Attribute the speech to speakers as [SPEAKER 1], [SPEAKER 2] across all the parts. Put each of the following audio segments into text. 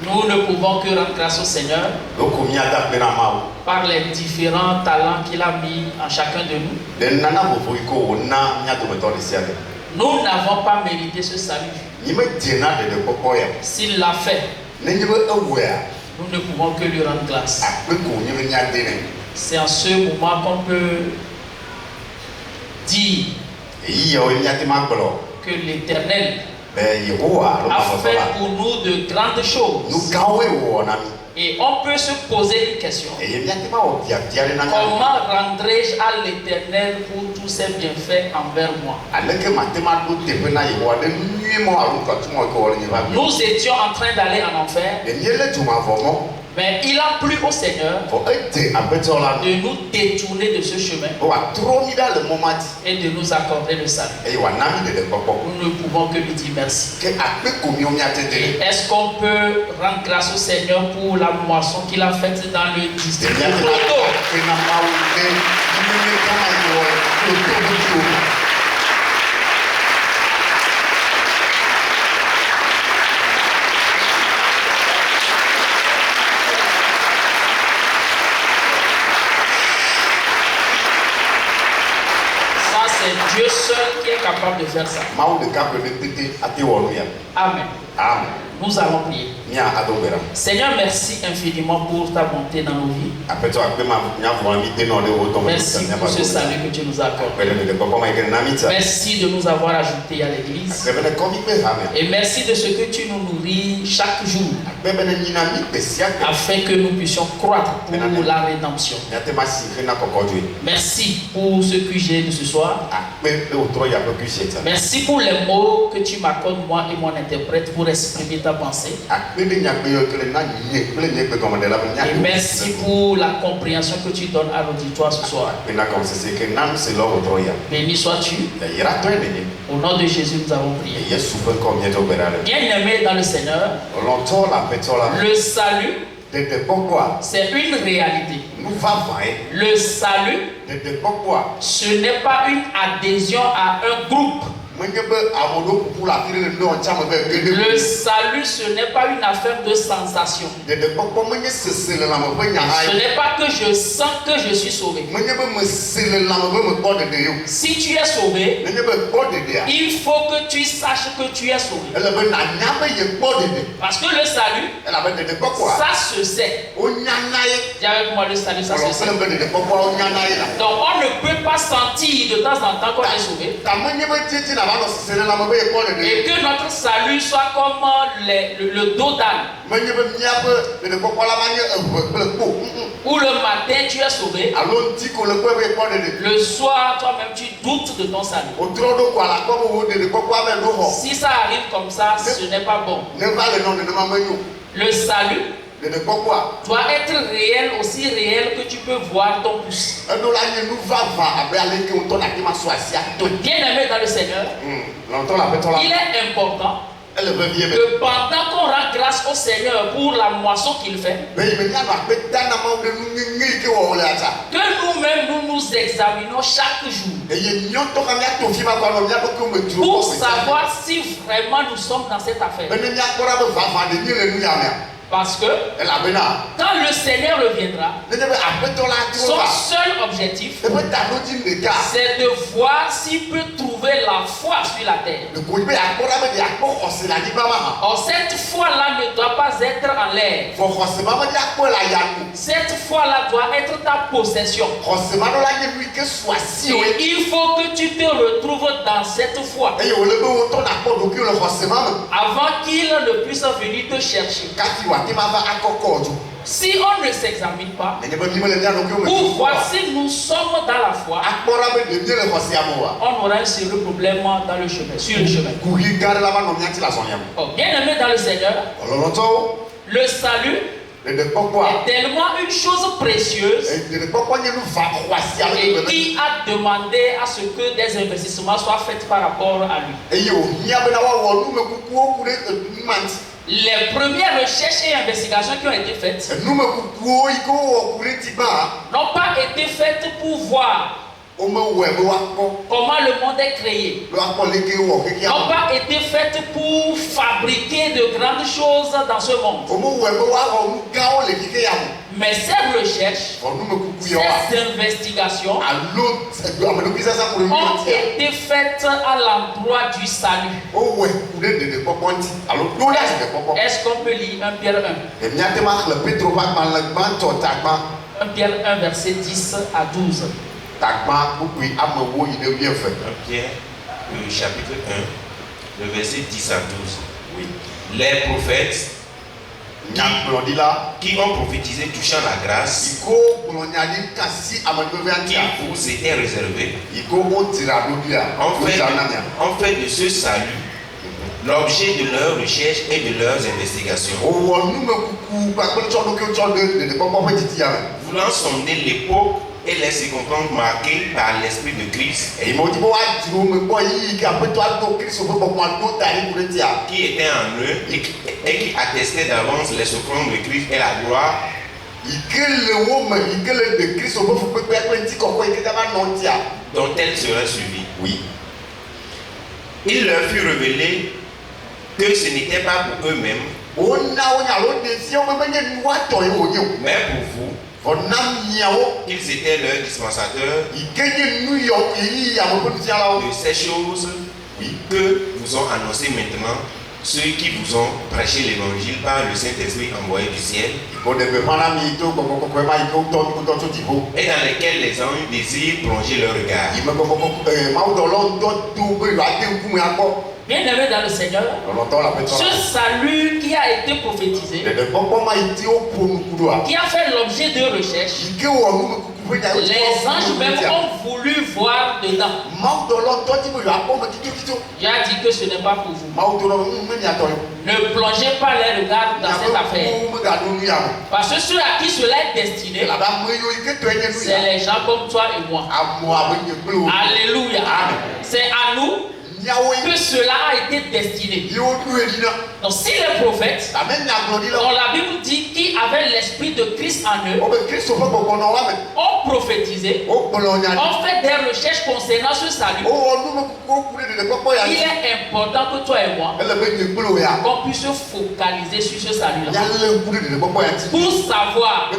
[SPEAKER 1] Nous ne pouvons que rendre grâce au Seigneur par les différents talents qu'il a mis en chacun de nous. Nous n'avons pas mérité ce salut. S'il l'a fait, nous ne pouvons que lui rendre grâce. C'est en ce moment qu'on peut dire que l'Éternel a fait pour nous de grandes choses. Et on peut se poser une question. Comment rendrai-je à l'Éternel pour tous ses bienfaits envers moi? Nous étions en train d'aller en enfer. Mais il a plu au Seigneur de nous détourner de ce chemin et de nous accorder le salut. Nous ne pouvons que lui dire merci. Est-ce qu'on peut rendre grâce au Seigneur pour la moisson qu'il a faite dans le district de Ploto? Dieu seul qui est capable de faire ça. Amen. Amen. Nous allons prier. Seigneur, merci infiniment pour ta bonté dans nos vies. Merci pour ce salut que tu nous accordes. Merci de nous avoir ajoutés à l'église. Et merci de ce que tu nous nourris chaque jour afin que nous puissions croître pour la rédemption. Merci pour ce QG de ce soir. Merci pour les mots que tu m'accordes, moi et mon interprète, pour exprimer ta pensée. Et merci pour la compréhension que tu donnes à l'auditoire ce soir. Béni sois-tu. Au nom de Jésus, nous avons prié. Bien-aimés dans le Seigneur, le salut, c'est une réalité. Le salut, ce n'est pas une adhésion à un groupe. Le salut, ce n'est pas une affaire de sensation. Ce n'est pas que je sens que je suis sauvé. Si tu es sauvé, il faut que tu saches que tu es sauvé. Parce que le salut, ça se sait. Dis avec moi, le salut, ça se sait. Donc on ne peut pas sentir de temps en temps qu'on est sauvé. Et que notre salut soit comme le dos d'âne. Où le matin tu es sauvé, le soir toi-même tu doutes de ton salut. Si ça arrive comme ça, ce n'est pas bon. Le salut doit être réel, aussi réel que tu peux voir ton pouce. Bien-aimé dans le Seigneur, il est important que pendant qu'on rend grâce au Seigneur pour la moisson qu'il fait, que nous-mêmes nous nous examinons chaque jour pour savoir si vraiment nous sommes dans cette affaire. Parce que quand le Seigneur reviendra, son seul objectif, c'est de voir s'il peut trouver la foi sur la terre. Or, cette foi-là ne doit pas être en l'air. Cette foi-là doit être ta possession. Et il faut que tu te retrouves dans cette foi avant qu'il ne puisse venir te chercher. Si on ne s'examine pas pour voir si nous sommes dans la foi, on aura un sérieux problème dans le chemin, sur le chemin. Bien aimé dans le Seigneur, le salut est tellement une chose précieuse et qui a demandé à ce que des investissements soient faits par rapport à lui. Les premières recherches et investigations qui ont été faites n'ont pas été faites pour voir comment le monde est créé, n'ont pas été faites pour fabriquer de grandes choses dans ce monde. Mais ces recherches, ces investigations ont été faites à l'endroit du salut. Est-ce qu'on peut lire 1 Pierre 1? 1 Pierre 1, verset 10 à 12.
[SPEAKER 2] 1 Pierre, le chapitre 1, le verset 10 à 12. Oui. Les prophètes qui ont prophétisé touchant la grâce qui vous était réservée ont fait de ce salut l'objet de leurs recherches et de leurs investigations. Voulant sonder l'époque et les circonstances marquées par l'Esprit de Christ qui était en eux et qui attestait d'avance les souffrances de Christ et la gloire dont elle serait suivie. Oui. Il leur fut révélé que ce n'était pas pour eux-mêmes, mais pour vous, qu'ils étaient leurs dispensateurs de ces choses que vous ont annoncées maintenant ceux qui vous ont prêché l'évangile par le Saint-Esprit envoyé du ciel et dans lesquels les anges désirent plonger leur regard.
[SPEAKER 1] Bien-aimé dans le Seigneur, ce salut qui a été prophétisé, qui a fait l'objet de recherches, les anges même ont voulu voir dedans. J'ai dit que ce n'est pas pour vous. Ne plongez pas les regards dans cette affaire. Parce que ceux à qui cela est destiné, c'est les gens comme toi et moi. Alléluia. C'est à nous que cela a été destiné. Donc si les prophètes, dont la Bible dit qui avaient l'esprit de Christ en eux, ont prophétisé, ont fait des recherches concernant ce salut, il est important que toi et moi qu'on puisse se focaliser sur ce salut-là pour savoir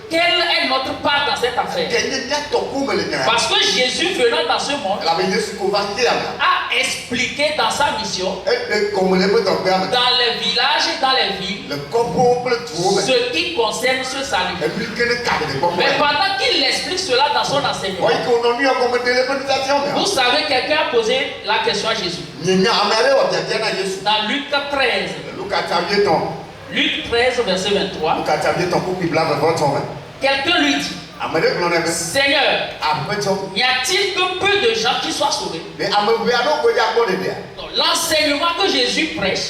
[SPEAKER 1] quelle est notre part dans cette affaire. Parce que Jésus venant dans ce monde a expliqué dans sa mission, dans les villages et dans les villes, ce qui concerne ce salut. Mais pendant qu'il explique cela dans son enseignement, vous savez, quelqu'un a posé la question à Jésus. Dans Luc 13. Luc 13, verset 23. Quelqu'un lui dit: Seigneur, y a-t-il que peu de gens qui soient sauvés? L'enseignement que Jésus prêche,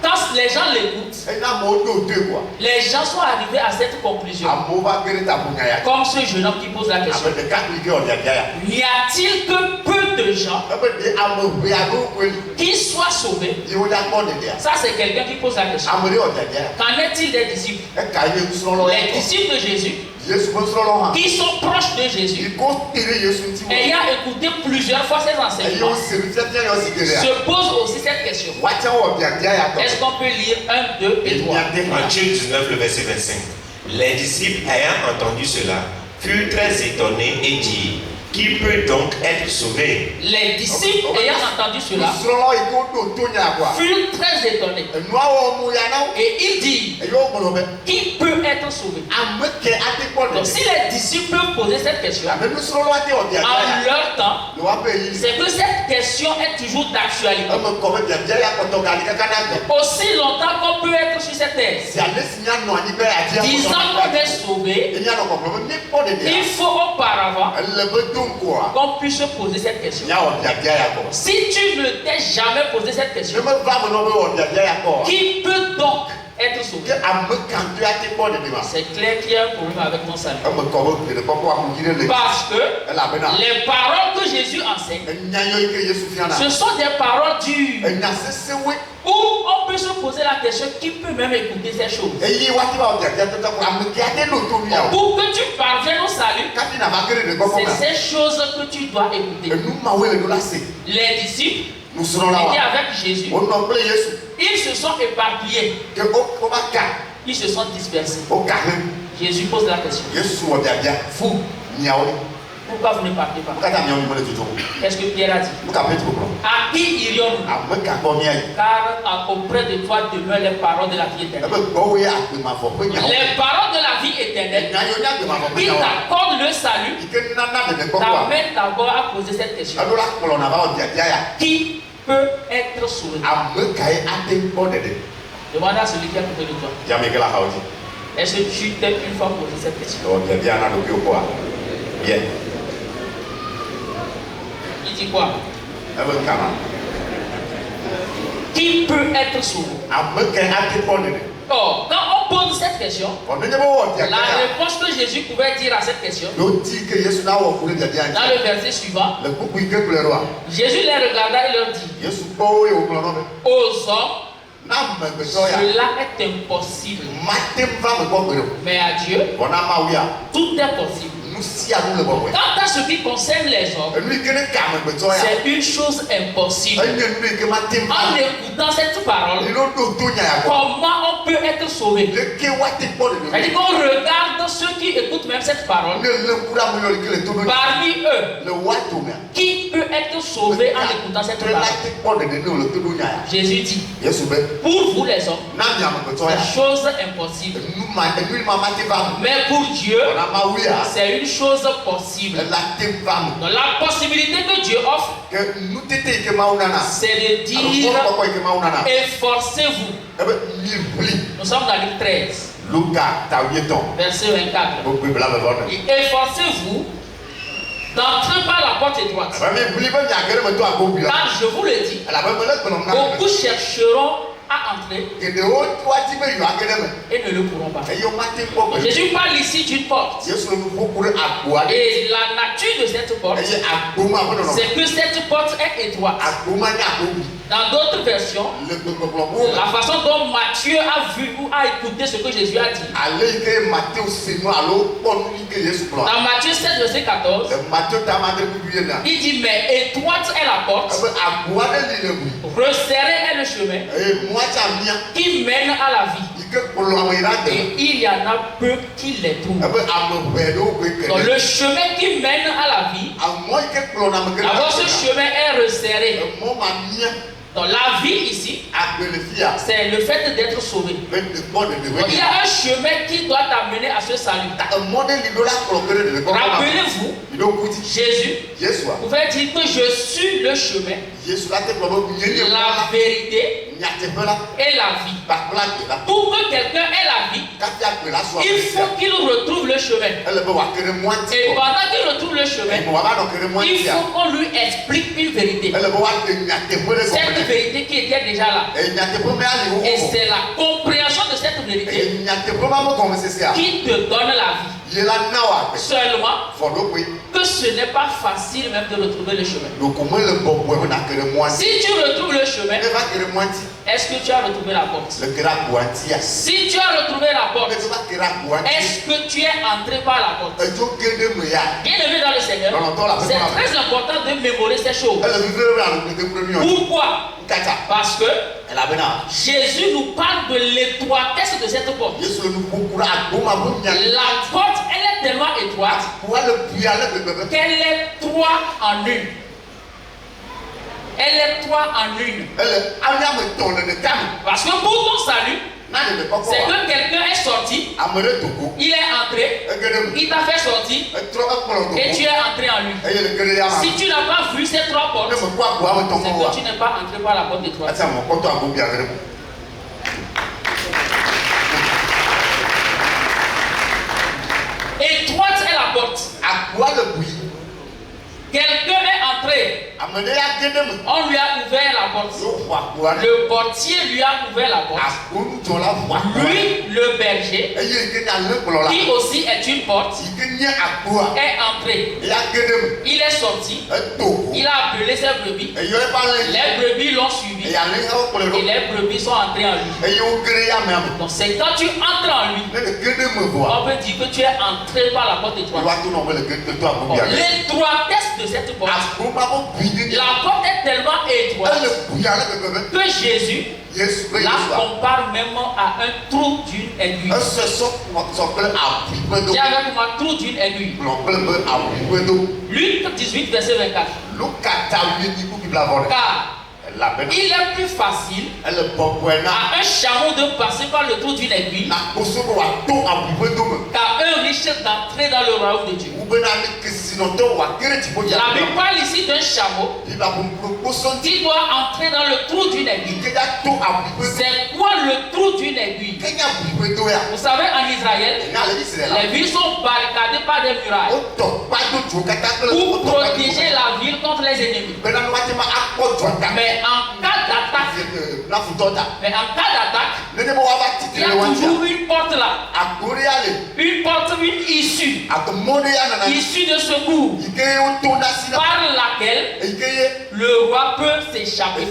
[SPEAKER 1] quand les gens l'écoutent, les gens sont arrivés à cette conclusion. Comme ce jeune homme qui pose la question: y a-t-il que peu de gens qui soient sauvés? Ça, c'est quelqu'un qui pose la question. Qu'en est-il des disciples? Les disciples de Jésus, qui sont proches de Jésus, ayant écouté plusieurs fois ses enseignements, se posent aussi cette question. Est-ce qu'on peut lire 1, 2 et 3?
[SPEAKER 2] Matthieu 19, le verset 25. Les disciples ayant entendu cela furent très étonnés et dirent: qui peut donc être sauvé? Les disciples ayant entendu cela furent très étonnés. Et ils disent: qui peut être sauvé? Donc si les disciples peuvent poser cette question, en leur temps, c'est que cette question est toujours d'actualité. Aussi longtemps qu'on peut être sur cette terre, disant qu'on est sauvé, il faut auparavant qu'on puisse se poser cette question. Si tu ne t'es jamais posé cette question, qui peut donc être sauvé? C'est clair qu'il y a un problème avec mon salut. Parce que les paroles que Jésus enseigne, ce sont des paroles dures, où on peut se poser la question: qui peut même écouter ces choses? Pour que tu parviennes au salut, c'est ces choses que tu dois écouter. Les disciples
[SPEAKER 1] Nous serons là.
[SPEAKER 2] Étaient avec Jésus. Ils se sont éparpillés. Ils se sont dispersés. Jésus pose la question. Vous, pourquoi vous ne partez pas? Qu'est-ce que Pierre a dit? À qui irions-nous? Car auprès de toi demeurent les paroles de la vie éternelle. Les paroles de la vie éternelle qui t'accordent le salut t'amènent d'abord à poser cette question. Qui peut être sauvé? Demande à celui qui est à côté de toi. Est-ce que tu t'es une fois posé cette question?
[SPEAKER 1] Bien.
[SPEAKER 2] Il dit quoi? Qui peut être sauvé? Or, quand on pose cette question, la réponse que Jésus pouvait dire à cette question, dans le verset suivant, Jésus les regarda et leur dit: aux hommes, cela est impossible, mais à Dieu, tout est possible. Quant à ce qui concerne les hommes, c'est une chose impossible. En écoutant cette parole, comment on peut être sauvé? C'est-à-dire qu'on regarde ceux qui écoutent même cette parole. Parmi eux, qui peut être sauvé en écoutant cette parole? Jésus dit: pour vous les hommes, c'est chose impossible, mais pour Dieu, c'est une chose possible. Donc la possibilité que Dieu offre, c'est de dire: efforcez-vous. Nous sommes dans Luc 13, verset 24. Efforcez-vous d'entrer par la porte étroite. Car je vous le dis, beaucoup chercheront à entrer et ne le pourront pas. Jésus parle ici d'une porte. Et la nature de cette porte, c'est que cette porte est étroite. Dans d'autres versions, la façon dont Matthieu a vu ou a écouté ce que Jésus a dit, dans Matthieu 7, verset 14, il dit: mais étroite est la porte, resserré est le chemin qui mène à la vie, et il y en a peu qui les trouvent. Donc le chemin qui mène à la vie, alors ce chemin est resserré. Donc la vie ici, c'est le fait d'être sauvé. Donc, il y a un chemin qui doit t'amener à ce salut. Rappelez-vous, Jésus pouvait dire que je suis le chemin, la vérité et la vie. Pour que quelqu'un ait la vie, il faut qu'il retrouve le chemin. Et pendant qu'il retrouve le chemin, il faut qu'on lui explique une vérité. Cette vérité qui était déjà là. Et c'est la compréhension de cette vérité qui te donne la vie. Seulement que ce n'est pas facile même de retrouver le chemin. Si tu retrouves le chemin, est-ce que tu as retrouvé la porte? Si tu as retrouvé la porte, est-ce que tu es entré par la porte? Bien aimé dans le Seigneur, c'est très important de mémoriser ces choses. Pourquoi? Parce que Jésus nous parle de l'étroitesse de cette porte. La porte, elle est tellement étroite qu'elle est trois en une. Elle est trois en une. Parce que pour ton salut, c'est que quelqu'un est sorti, il est entré, il t'a fait sortir et tu es entré en lui. Si tu n'as pas vu ces trois portes, c'est que tu n'es pas entré par la porte étroite. Étroite est la porte. Quelqu'un est entré, on lui a ouvert la porte. Le portier lui a ouvert la porte. Lui, le berger, qui aussi est une porte, est entré. Il est sorti, il a appelé ses brebis. Les brebis l'ont suivi. 18. Et les brebis sont entrées en lui. Donc c'est quand tu entres en lui, on peut dire que tu es entré par la porte étroite. L'étroitesse de cette porte, la porte est tellement étroite que Jésus la compare même à un trou d'une aiguille. J'ai avec moi trou d'une aiguille. Luc 18, verset 24. Car il est plus facile à un chameau de passer par le trou d'une aiguille qu'à un riche d'entrer dans le royaume de Dieu. La Bible parle ici d'un chameau qui doit entrer dans le trou d'une aiguille. C'est quoi le trou d'une aiguille? Vous savez, en Israël, les villes sont barricadées par des murailles pour protéger la ville contre les ennemis. Mais en cas d'attaque, il y a toujours une porte là. Une porte, une issue. Issue de secours par laquelle le roi peut s'échapper.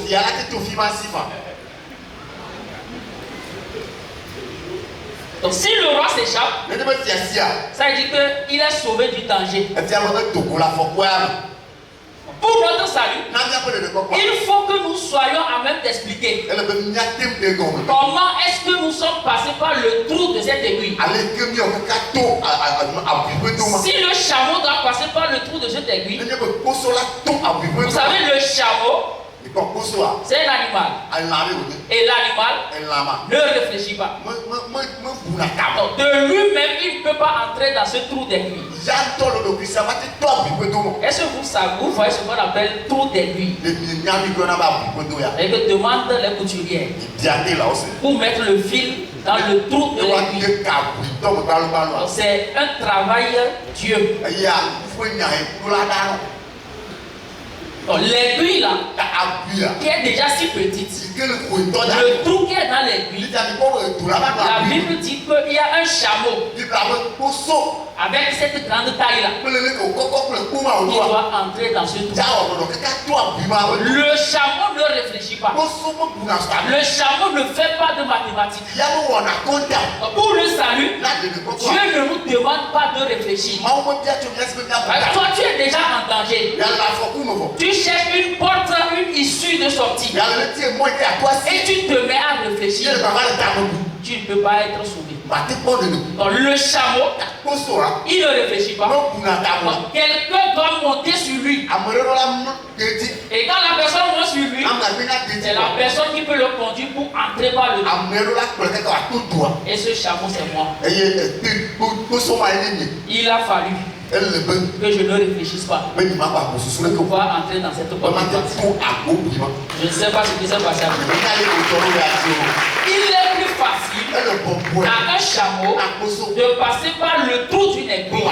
[SPEAKER 2] Donc si le roi s'échappe, ça veut dire qu'il est sauvé du danger. Pour notre salut, il faut que nous soyons à même d'expliquer comment est-ce que nous sommes passés par le trou de cette aiguille. Si le chameau doit passer par le trou de cette aiguille, vous savez, le chameau, c'est un animal. Et l'animal ne réfléchit pas. Donc, de lui-même, il ne peut pas entrer dans ce trou d'aiguille. Est-ce que vous voyez ce qu'on appelle trou d'aiguille? Et que demandent les couturières pour mettre le fil dans le trou de l'aiguille. C'est un travail Dieu. L'aiguille là, qui est déjà si petite, le trou qui est dans l'aiguille, la Bible dit qu'il y a un chameau avec cette grande taille là qui doit entrer dans ce trou. Le chameau ne réfléchit pas. Le chameau ne fait pas de mathématiques. Pour le salut, Dieu ne nous demande pas de réfléchir. Toi, tu es déjà en danger. Tu cherches une porte, une issue de sortie. Et tu te mets à réfléchir. Tu ne peux pas être sauvé. Donc le chameau, il ne réfléchit pas. Quelqu'un doit monter sur lui. Et quand la personne monte sur lui, c'est la personne qui peut le conduire pour entrer par le dos. Et ce chameau, c'est moi. Il a fallu que je ne réfléchisse pas pour pouvoir entrer dans cette porte. Je ne sais pas ce qui s'est passé à vous. Il est plus facile à un chameau de passer par le trou d'une aiguille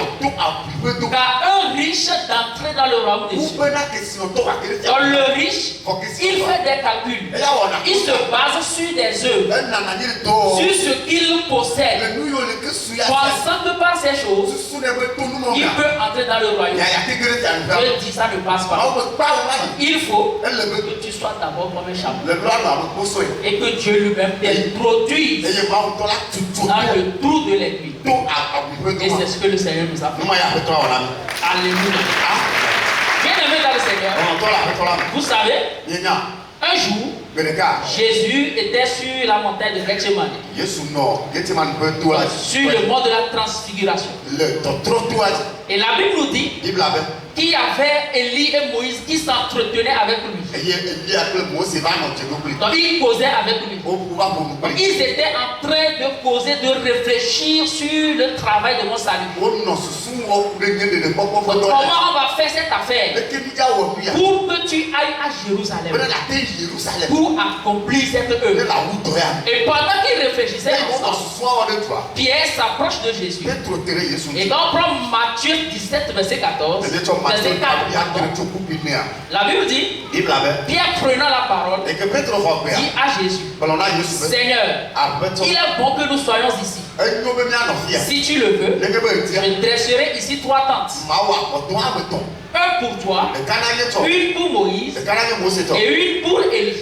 [SPEAKER 2] qu'à un riche d'entrer dans le royaume des cieux. Donc le riche, il fait des calculs. Il se base sur des œuvres, sur ce qu'il possède, pensant que par ces choses, il peut entrer dans le royaume. Je dis ça ne passe pas. Il faut que tu sois d'abord comme un chameau et que Dieu lui-même t'introduise dans le trou de l'aiguille. Et c'est ce que le Seigneur nous a fait. Alléluia. Bien-aimé dans le Seigneur, vous savez, un jour, Jésus était sur la montagne de Gethsemane, sur le mont de la transfiguration. Et la Bible nous dit qu'il y avait Élie et Moïse qui s'entretenaient avec lui. Donc ils causaient avec lui. Donc, ils étaient en train de causer, de réfléchir sur le travail de mon salut. Comment on va faire cette affaire pour que tu ailles à Jérusalem pour accomplir cette œuvre. Et pendant qu'il réfléchissait ensemble, Pierre s'approche de Jésus. Et quand on prend Matthieu 17, verset 14, verset 4, la Bible dit, Pierre prenant la parole, dit à Jésus, Seigneur, il est bon que nous soyons ici. Si tu le veux, je dresserai ici 3 tentes. Un pour toi, une pour Moïse et une pour Élie.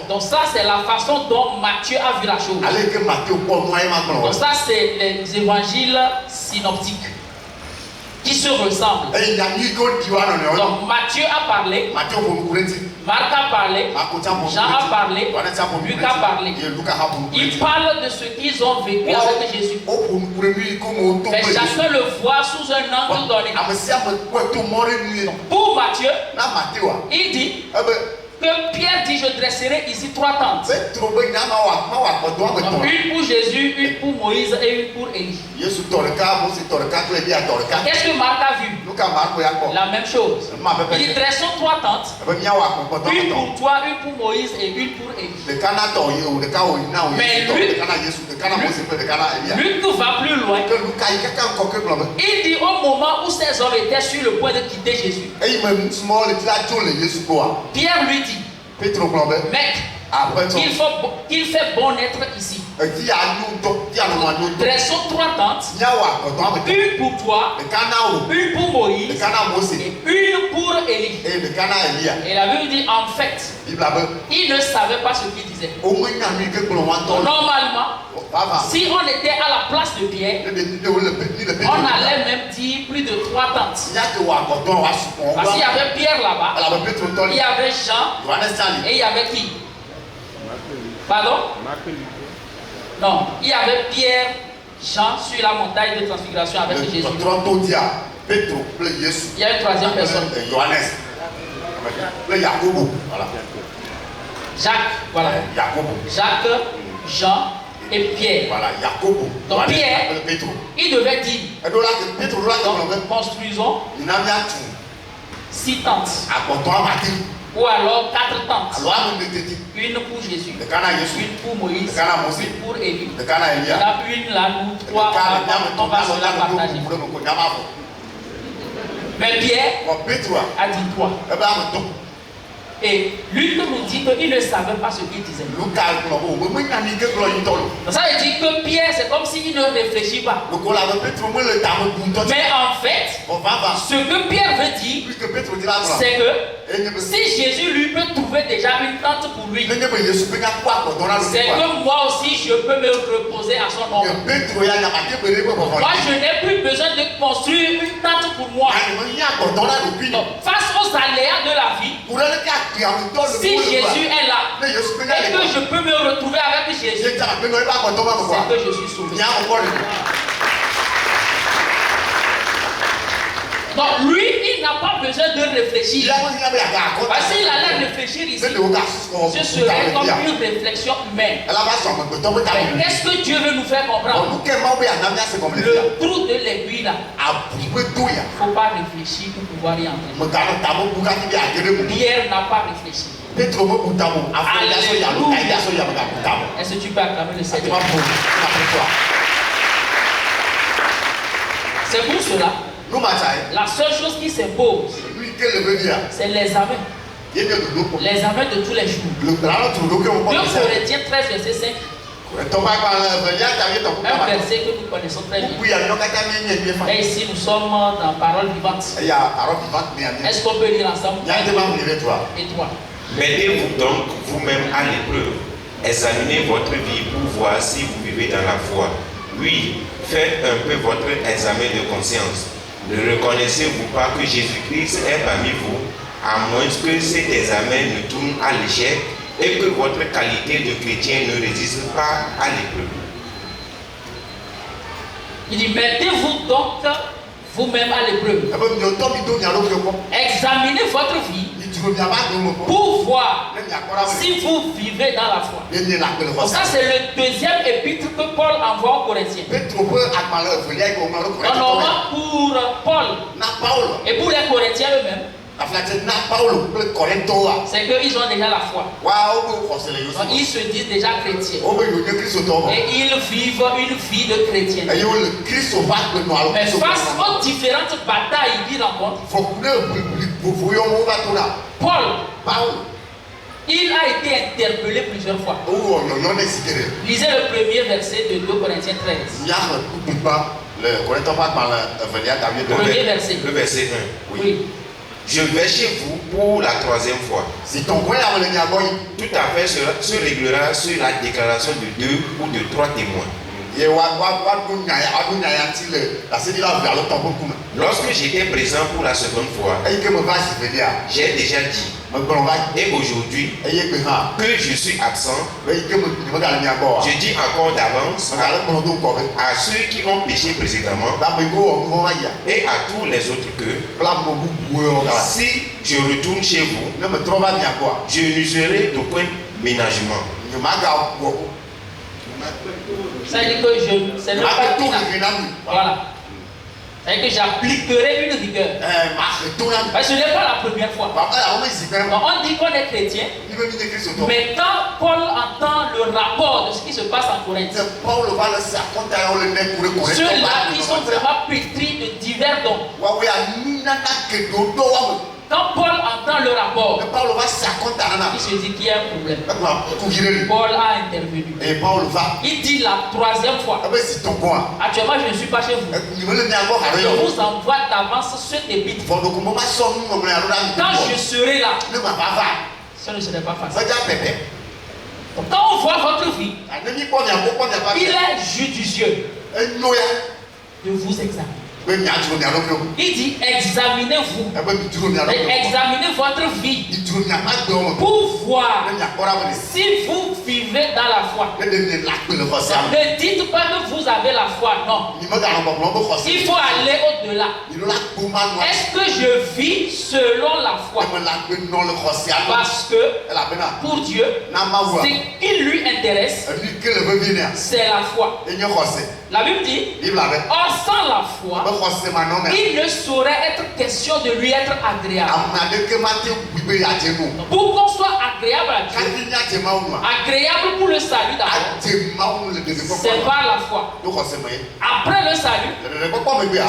[SPEAKER 2] Donc ça c'est la façon dont Matthieu a vu la chose. Donc ça c'est les évangiles synoptiques qui se ressemblent. Donc Matthieu a parlé, Marc a parlé, Jean a parlé, Luc a parlé. Ils parlent de ce qu'ils ont vécu avec Jésus. Mais chacun le voit sous un angle donné. Pour Matthieu, il dit que Pierre dit, je dresserai ici 3 tentes. Une pour Jésus, une pour Moïse et une pour Élie. Qu'est-ce que Marc a vu? La même chose. Il dit, dressons 3 tentes. Une pour toi, une pour Moïse et une pour Élie. Mais Luc va plus loin. Il dit au moment où ces hommes étaient sur le point de quitter Jésus, Pierre lui dit, mec, il fait bon être ici. Dressons 3 tentes. Une pour toi, une pour Moïse et une pour Élie. Et la Bible dit en fait, il ne savait pas ce qu'il disait. Normalement, si on était à la place de Pierre, on allait même dire plus de 3 tentes. Parce qu'il y avait Pierre là-bas, il y avait Jean et il y avait qui? Pardon? Non, il y avait Pierre, Jean sur la montagne de transfiguration avec Jésus. Il y a une 3e personne. Jacques, voilà. Jacques, Jean et Pierre. Donc Pierre, il devait dire, donc, construisons 6 tentes. Ou alors 4 tentes. Une pour Jésus, une pour Moïse, une pour Élie. Il y en a une là, nous 3, on va se la partager. Mais Pierre a dit 3. Et Luc nous dit qu'il ne savait pas ce qu'il disait. Ça veut dire que Pierre, c'est comme s'il ne réfléchit pas. Mais en fait, ce que Pierre veut dire, c'est que si Jésus lui peut trouver déjà une tente pour lui, c'est que moi aussi je peux me reposer à son nom. Moi je n'ai plus besoin de construire une tente pour moi. Donc, face aux aléas de la vie, si Jésus est là et que je peux me retrouver avec Jésus, c'est que je suis sauvé. Donc lui, il n'a pas besoin de réfléchir. Parce qu'il allait réfléchir ici, ce serait comme une réflexion humaine. Mais qu'est-ce que Dieu veut nous faire comprendre? Le trou de l'aiguille là, il ne faut pas réfléchir pour pouvoir y entrer. Pierre n'a pas réfléchi. Alléluia. Est-ce que tu peux acclamer le Seigneur? C'est pour cela, la seule chose qui s'impose, c'est l'examen. L'examen de tous les jours. 2 Corinthiens 13, verset 5. Un verset que nous connaissons très bien. Et ici nous sommes dans parole vivante. Est-ce qu'on peut lire ensemble? Et toi.
[SPEAKER 3] Mettez-vous donc vous-même à l'épreuve. Examinez votre vie pour voir si vous vivez dans la foi. Oui, faites un peu votre examen de conscience. Ne reconnaissez-vous pas que Jésus-Christ est parmi vous, à moins que cet examen ne tourne à l'échec et que votre qualité de chrétien ne résiste pas à l'épreuve.
[SPEAKER 2] Il dit, mettez-vous donc vous-même à l'épreuve. Examinez votre vie pour voir si vous vivez dans la foi. Donc ça c'est le 2e épître que Paul envoie aux Corinthiens. Non, pour Paul et pour les Corinthiens eux-mêmes, c'est qu'ils ont déjà la foi. Donc, ils se disent déjà chrétiens. Et ils vivent une vie de chrétien. Mais face aux différentes batailles qu'ils rencontrent, Paul, il a été interpellé plusieurs fois. Lisez le premier verset de 2 Corinthiens 13.
[SPEAKER 3] Le verset 1. Oui. Je vais chez vous pour la 3e fois. Tout affaire se réglera sur la déclaration de 2 ou de 3 témoins. Lorsque j'étais présent pour la seconde fois, j'ai déjà dit, et aujourd'hui que je suis absent, je dis encore d'avance à ceux qui ont péché précédemment et à tous les autres que si je retourne chez vous, je n'userai d'aucun ménagement.
[SPEAKER 2] Ça dit que c'est le voilà. C'est que j'appliquerai une rigueur. Parce que ce n'est pas la première fois. Donc on dit qu'on est chrétien. Mais quand Paul entend le rapport de ce qui se passe en Corinthe, ceux-là qui sont vraiment pétris de divers dons. Quand Paul entend le rapport, il se dit qu'il y a un problème. Paul a intervenu. Il dit la 3e fois. Actuellement, je ne suis pas chez vous. Je vous envoie d'avance ce débit. Quand je serai là, ce ne serait pas facile. Quand on voit votre vie, il est judicieux de vous examiner. Il dit examinez-vous, examinez votre vie pour voir si vous vivez dans la foi. Ne dites pas que vous avez la foi, non. Il faut aller au-delà. Est-ce que je vis selon la foi? Parce que pour Dieu, ce qui lui intéresse, c'est la foi. La Bible dit, or sans la foi, il ne saurait être question de lui être agréable. Pour qu'on soit agréable à Dieu, agréable pour le salut d'abord, c'est par la foi. Après le salut,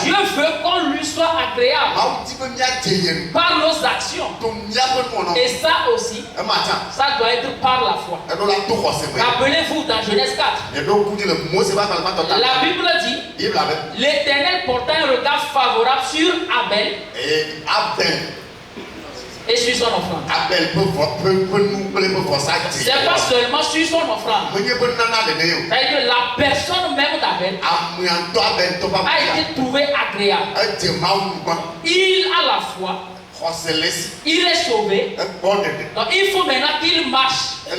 [SPEAKER 2] Dieu veut qu'on lui soit agréable par nos actions. Et ça aussi, ça doit être par la foi. Rappelez-vous dans Genèse 4, la Bible dit, l'Éternel porta un regard favorable sur Abel et sur son offrande. C'est pas seulement sur son offrande. C'est-à-dire que la personne même d'Abel a été trouvée agréable. Il a la foi. Il est sauvé. Donc il faut maintenant qu'il marche. Et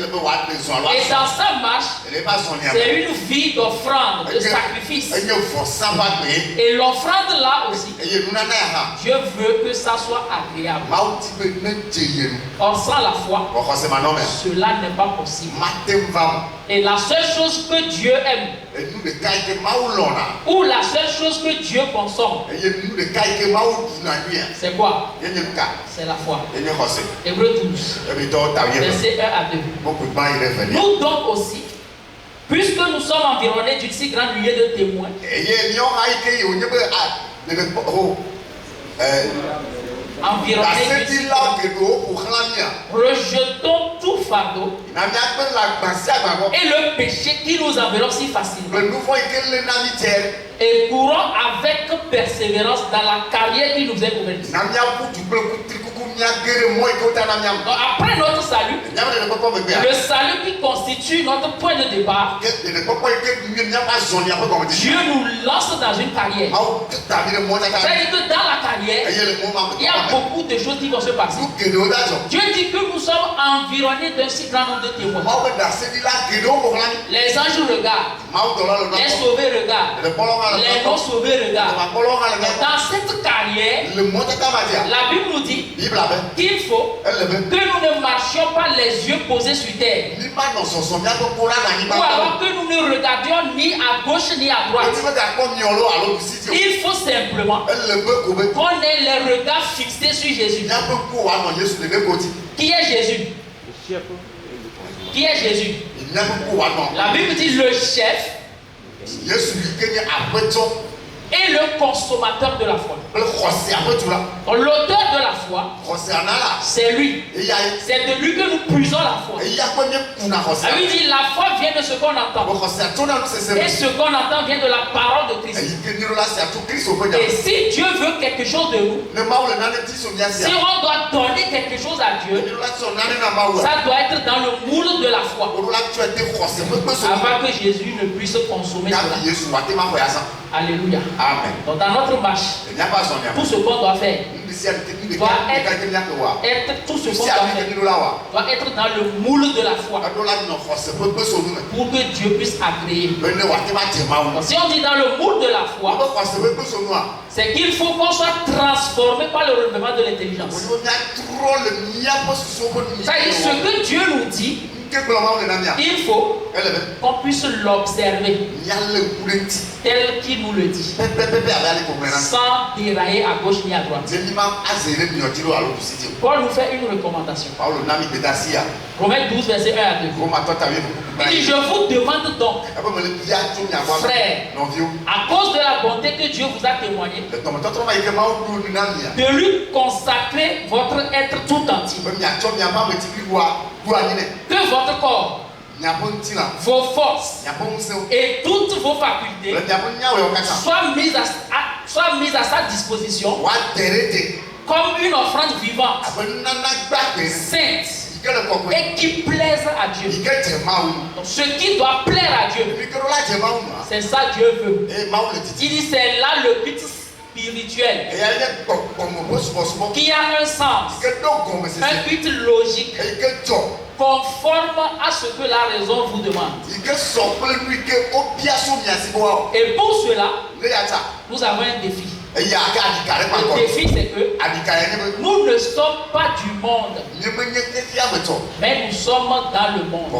[SPEAKER 2] dans sa marche, c'est une vie d'offrande, de sacrifice. Et l'offrande là aussi, Dieu veut que ça soit agréable. Or sans la foi, cela n'est pas possible. Et la seule chose que Dieu aime, ou la seule chose que Dieu consomme, c'est quoi? C'est la foi. Hébreux 12, verset 1 à 2. Nous donc aussi, puisque nous sommes environnés d'une si grande nuée de témoins, rejetons tout fardeau et le péché qui nous environne si facilement, et courons avec persévérance dans la carrière qui nous est ouverte. Donc après notre salut, le salut qui constitue notre point de départ, Dieu nous lance dans une carrière. C'est-à-dire que dans la carrière, il y a beaucoup de choses qui vont se passer. Dieu dit que nous sommes environnés d'un si grand nombre de témoins. Les anges regardent. Les sauvés regardent. Les non sauvés regardent. Dans cette carrière, la Bible nous dit qu'il faut que nous ne marchions pas les yeux posés sur terre. Ou alors que nous ne regardions ni à gauche ni à droite. Il faut simplement qu'on ait les regards fixés sur Jésus. Qui est Jésus? Qui est Jésus? La Bible dit le chef et le consommateur de la foi. L'auteur de la foi, c'est lui. C'est de lui que nous puisons la foi. La Bible dit la foi vient de ce qu'on entend. Et ce qu'on entend vient de la parole de Christ. Et si Dieu veut quelque chose de nous, si on doit donner quelque chose à Dieu, ça doit être dans le moule de la foi. Avant que Jésus ne puisse consommer cela. Alléluia.
[SPEAKER 1] Amen.
[SPEAKER 2] Donc dans notre marche, tout ce qu'on doit faire doit être tout ce qu'on doit faire doit être dans le moule de la foi pour que Dieu puisse agréer. Donc, si on dit dans le moule de la foi, c'est qu'il faut qu'on soit transformé par le renouvellement de l'intelligence. C'est-à-dire ce que Dieu nous dit, il faut qu'on puisse l'observer tel qu'il nous le dit, sans dérailler à gauche ni à droite. Paul nous fait une recommandation. Romains 12, verset 1 à 2. Il dit, je vous demande donc, frères, à cause de la bonté que Dieu vous a témoigné, de lui consacrer votre être tout entier. Que votre corps, vos forces et toutes vos facultés soient mises à sa disposition comme une offrande vivante, sainte et qui plaise à Dieu. Donc, ce qui doit plaire à Dieu, c'est ça Dieu veut. Il dit c'est là le but spirituel qui a un sens, un but logique, conforme à ce que la raison vous demande. Et pour cela, nous avons un défi. Le défi, c'est que nous ne sommes pas du monde, mais nous sommes dans le monde.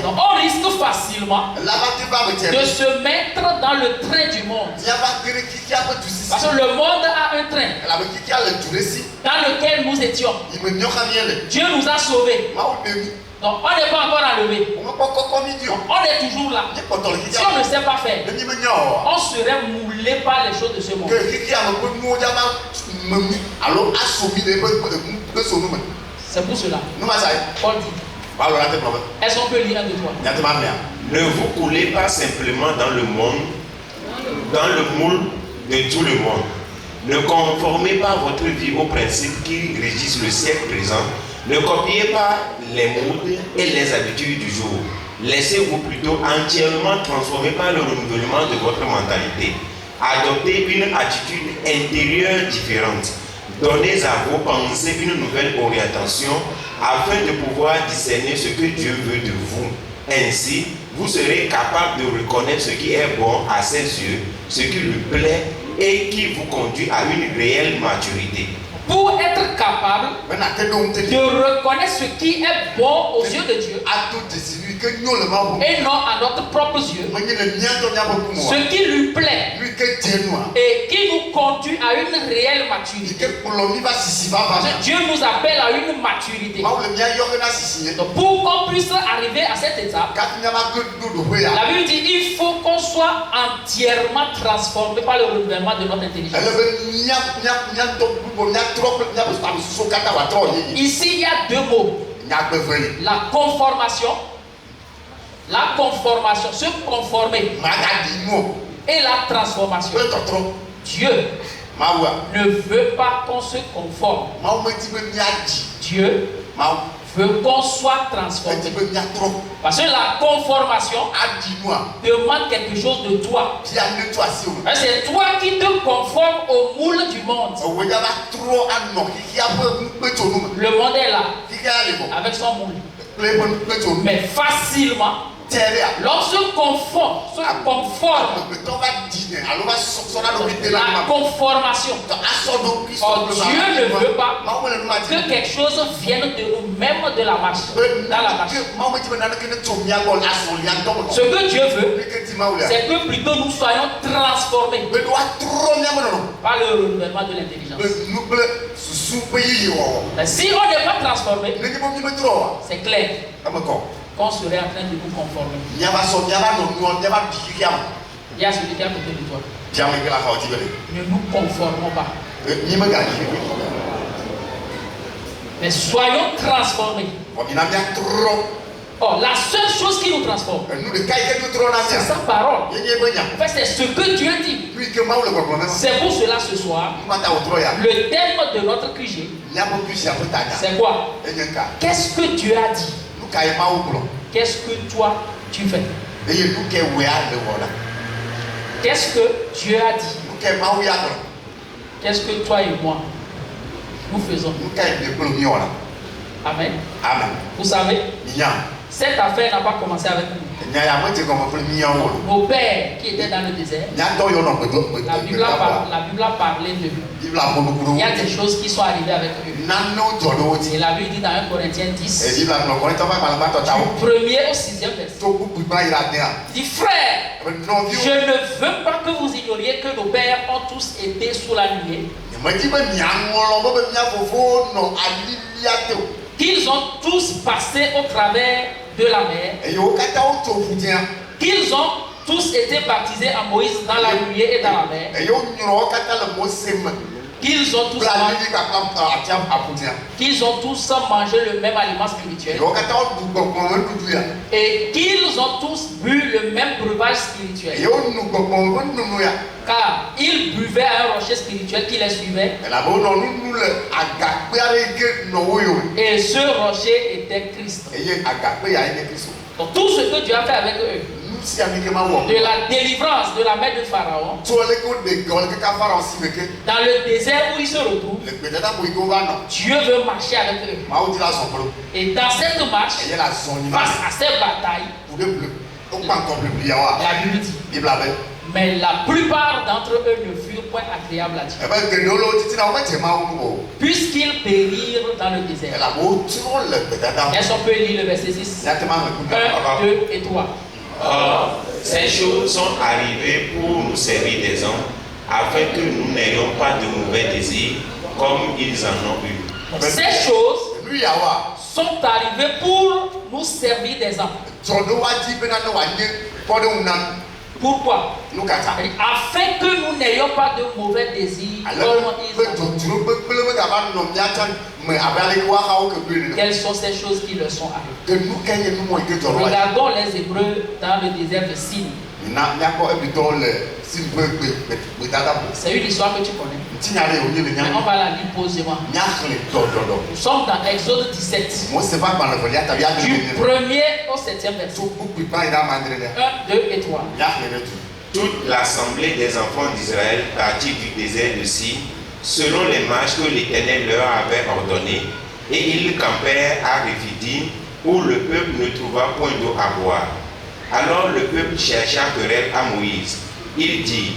[SPEAKER 2] Donc on risque facilement de se mettre dans le train du monde. Parce que le monde a un train dans lequel nous étions. Dieu nous a sauvés. Donc on n'est pas encore enlevé. Donc, on est toujours là. Si on ne sait pas faire, on serait moulé par les choses de ce monde. C'est pour cela. Paul dit. Est-ce qu'on peut lire un de toi?
[SPEAKER 3] Ne vous coulez pas simplement dans le monde, dans le moule de tout le monde. Ne conformez pas votre vie aux principes qui régissent le siècle présent. Ne copiez pas les modes et les habitudes du jour. Laissez-vous plutôt entièrement transformer par le renouvellement de votre mentalité. Adoptez une attitude intérieure différente. Donnez à vos pensées une nouvelle orientation afin de pouvoir discerner ce que Dieu veut de vous. Ainsi, vous serez capable de reconnaître ce qui est bon à ses yeux, ce qui lui plaît et qui vous conduit à une réelle maturité.
[SPEAKER 2] Pour être capable de reconnaître ce qui est bon aux yeux de Dieu et non à notre propre yeux, ce qui lui plaît et qui nous conduit à une réelle maturité. Dieu nous appelle à une maturité. Donc pour qu'on puisse arriver à cette étape, la Bible dit il faut qu'on soit entièrement transformé par le renouvellement de notre intelligence. Ici il y a deux mots. La conformation, se conformer, et la transformation. Dieu ne veut pas qu'on se conforme. Dieu veut qu'on soit transformé. Parce que la conformation demande quelque chose de toi. C'est toi qui te conformes au moule du monde. Le monde est là avec son moule. Mais facilement, L'homme se conforme, la conformation. Or, Dieu ne veut pas que quelque chose vienne de nous-mêmes de la marche, dans la marche. Ce que Dieu veut, c'est que plutôt nous soyons transformés par le renouvellement de l'intelligence. Si on n'est pas transformé, c'est clair qu'on serait en train de nous conformer. Il y a celui qui est à côté de toi. Ne nous conformons pas. Mais soyons transformés. Oh, la seule chose qui nous transforme, c'est sa parole. En fait, c'est ce que Dieu dit. C'est pour cela ce soir, le thème de notre QG, c'est quoi? Qu'est-ce que Dieu a dit? Qu'est-ce que toi tu fais? Qu'est-ce que Dieu a dit? Qu'est-ce que toi et moi nous faisons? Amen. Amen. Vous savez, cette affaire n'a pas commencé avec nous. Nos pères qui étaient dans le désert, la Bible a parlé de eux. Il y a des choses qui sont arrivées avec eux. Et la Bible dit dans 1 Corinthiens 10, du 1er au 6e verset, dit frère, je ne veux pas que vous ignoriez que nos pères ont tous été sous la nuée, qu'ils ont tous passé au travers de la mer, qu'ils ont tous été baptisés à Moïse dans la nuée et dans la mer, qu'ils ont tous mangé le même aliment spirituel et qu'ils ont tous bu le même breuvage spirituel, car ils buvaient à un rocher spirituel qui les suivait, et ce rocher était Christ. Donc tout ce que Dieu a fait avec eux, de la délivrance de la main de Pharaon, dans le désert où ils se retrouvent, Dieu veut marcher avec eux. Et dans cette marche, face à cette bataille, la Bible dit, mais la plupart d'entre eux ne furent point agréables à Dieu, puisqu'ils périrent dans le désert. Est-ce qu'on peut lire le verset 6? 1, 2 et 3.
[SPEAKER 3] Or, ces choses sont arrivées pour nous servir des hommes, afin que nous n'ayons pas de mauvais désirs, comme ils en ont eu.
[SPEAKER 2] Ces choses sont arrivées pour nous servir des hommes. Pourquoi? Afin que nous n'ayons pas de mauvais désirs, comme ils en ont eu. Quelles sont ces choses qui leur sont arrivées? Regardons les Hébreux dans le désert de Sin. C'est une histoire que tu connais. Mais on va la lire posément. Nous sommes dans Exode 17. Du 1er au 7e verset. 1, 2 et 3.
[SPEAKER 3] Toute l'assemblée des enfants d'Israël partit du désert de Sin, selon les marches que l'Éternel leur avait ordonnées, et ils campèrent à Rephidim, où le peuple ne trouva point d'eau à boire. Alors le peuple chercha querelle à Moïse. Il dit,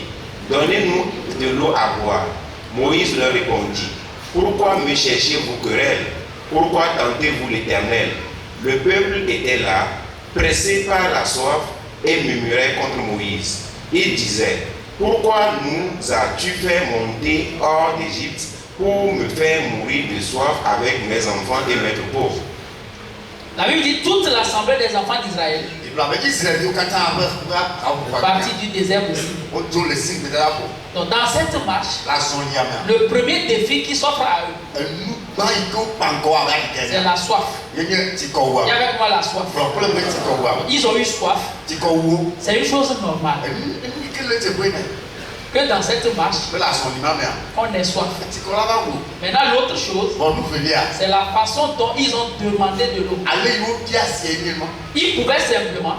[SPEAKER 3] donnez-nous de l'eau à boire. Moïse leur répondit, pourquoi me cherchez-vous querelle? Pourquoi tentez-vous l'Éternel? Le peuple était là, pressé par la soif, et murmurait contre Moïse. Il disait, pourquoi nous as-tu fait monter hors d'Égypte pour me faire mourir de soif avec mes enfants et mes troupeaux?
[SPEAKER 2] La Bible dit toute l'assemblée des enfants d'Israël partie du désert de Sin. Donc dans cette marche, le premier défi qui s'offre à eux, c'est la soif. Il y avait quoi la soif? Ils ont eu soif. C'est une chose normale. que dans cette marche, on est soif. Maintenant, l'autre chose, c'est la façon dont ils ont demandé de l'eau. Ils pouvaient simplement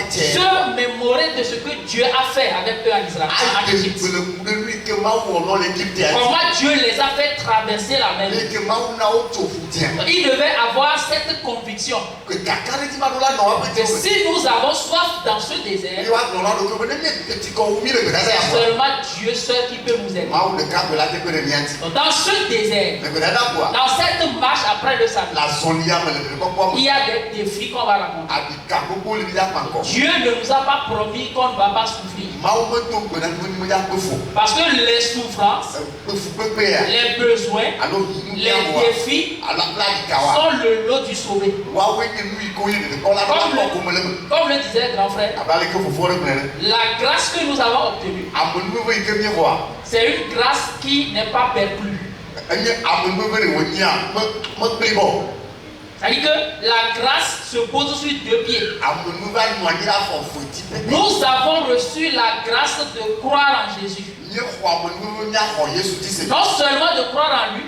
[SPEAKER 2] se mémorer de ce que Dieu a fait avec eux en Israël, en Égypte. Comment Dieu les a fait traverser la mer. Ils devaient avoir cette conviction que si nous avons soif dans ce désert, seulement Dieu seul qui peut nous aider. Dans ce désert, dans cette marche après le sabbat, il y a des défis qu'on va rencontrer. Dieu ne nous a pas promis qu'on ne va pas souffrir. Parce que les souffrances, les besoins, les défis sont le lot du sauvé. Comme le disait le grand frère, la grâce que nous avons obtenue, c'est une grâce qui n'est pas perclue. C'est-à-dire que la grâce se pose sur deux pieds. Nous avons reçu la grâce de croire en Jésus. Non seulement de croire en lui,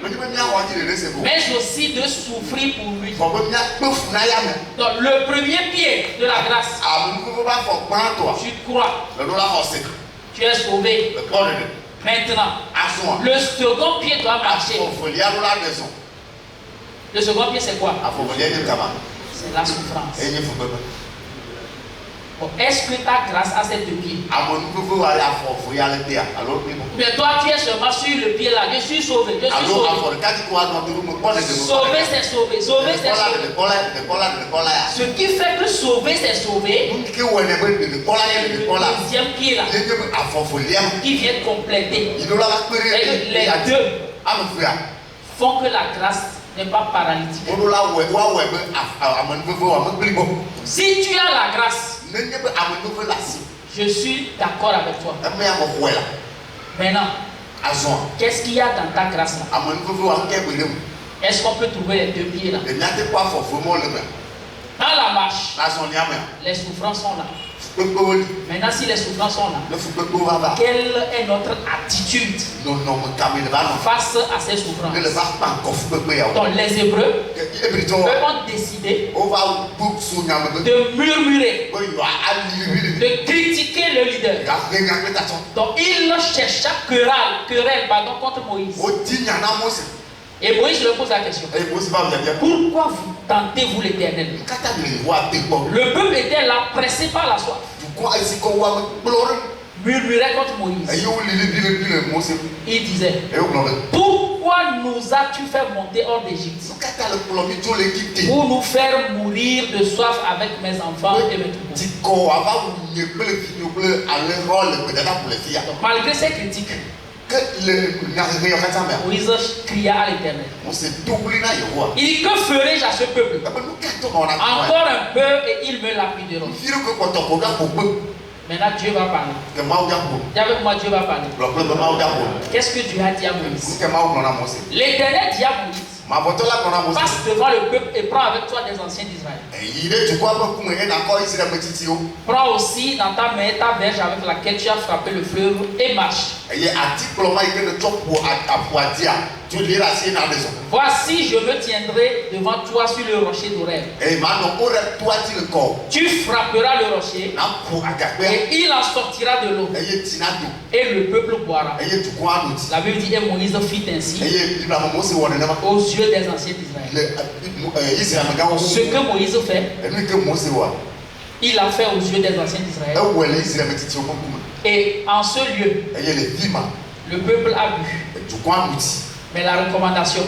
[SPEAKER 2] mais aussi de souffrir pour lui. Donc le premier pied de la grâce, tu crois, tu es sauvé. Maintenant, le second pied doit marcher. Le second pied, c'est quoi? C'est la souffrance. Bon, est-ce que ta grâce a ces deux pieds? Mais toi, tu es seulement sur le pied là. Je suis sauvé. Je suis sauvé. Sauvé, c'est sauvé. Sauvé, c'est sauvé. Ce qui fait que sauvé, c'est sauvé, c'est le deuxième pied là, qui vient compléter. Les deux font que la grâce n'est pas paralytique. Si tu as la grâce, je suis d'accord avec toi. Maintenant, qu'est-ce qu'il y a dans ta grâce là? Est-ce qu'on peut trouver les deux pieds là? Dans la marche, les souffrances sont là. Maintenant, si les souffrances sont là, quelle est notre attitude face à ces souffrances? Donc, les Hébreux ont décidé de murmurer, de critiquer le leader. Donc, ils cherchaient querelle contre Moïse. Et Moïse leur pose la question. Pourquoi vous tentez-vous l'Éternel? Le peuple était là, pressé par la soif. Murmurait contre Moïse. Il disait, pourquoi nous as-tu fait monter hors d'Égypte pour nous faire mourir de soif avec mes enfants et mes troupeaux? Donc, malgré ces critiques, Moïse cria à l'Éternel. Il dit, que ferai-je à ce peuple? Encore un peu et ils me lapideront. Maintenant Dieu va parler. Dis avec moi, Dieu va parler. Qu'est-ce que Dieu a dit à Moïse? L'Éternel dit à Moïse, passe devant le peuple et prends avec toi des anciens d'Israël. Prends aussi dans ta main ta verge avec laquelle tu as frappé le fleuve et marche. Voici, je me tiendrai devant toi sur le rocher d'Horeb. Tu frapperas le rocher et il en sortira de l'eau. Et le peuple boira. La Bible dit, et Moïse fit ainsi aux yeux des anciens d'Israël. Ce que Moïse fait, il a fait aux yeux des anciens d'Israël. Et en ce lieu, le peuple a bu. Mais la recommandation,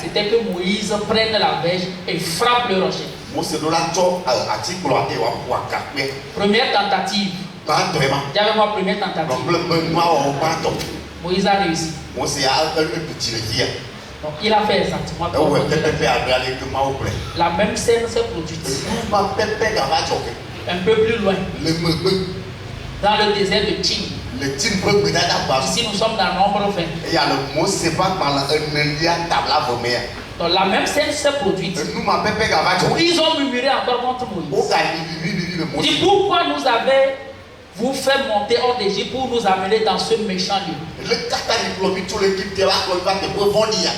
[SPEAKER 2] c'était que Moïse prenne la verge et frappe le rocher. Première tentative. J'avais ma première tentative. Moïse a réussi. Donc il a fait exactement comme la même scène s'est produite. Un peu plus loin, dans le désert de Tching. Ici nous sommes dans nombre 20. Donc la même scène s'est produite. Ils ont murmuré encore contre Moïse. Ils disent, pourquoi nous avez vous fait monter hors d'Égypte pour nous amener dans ce méchant lieu.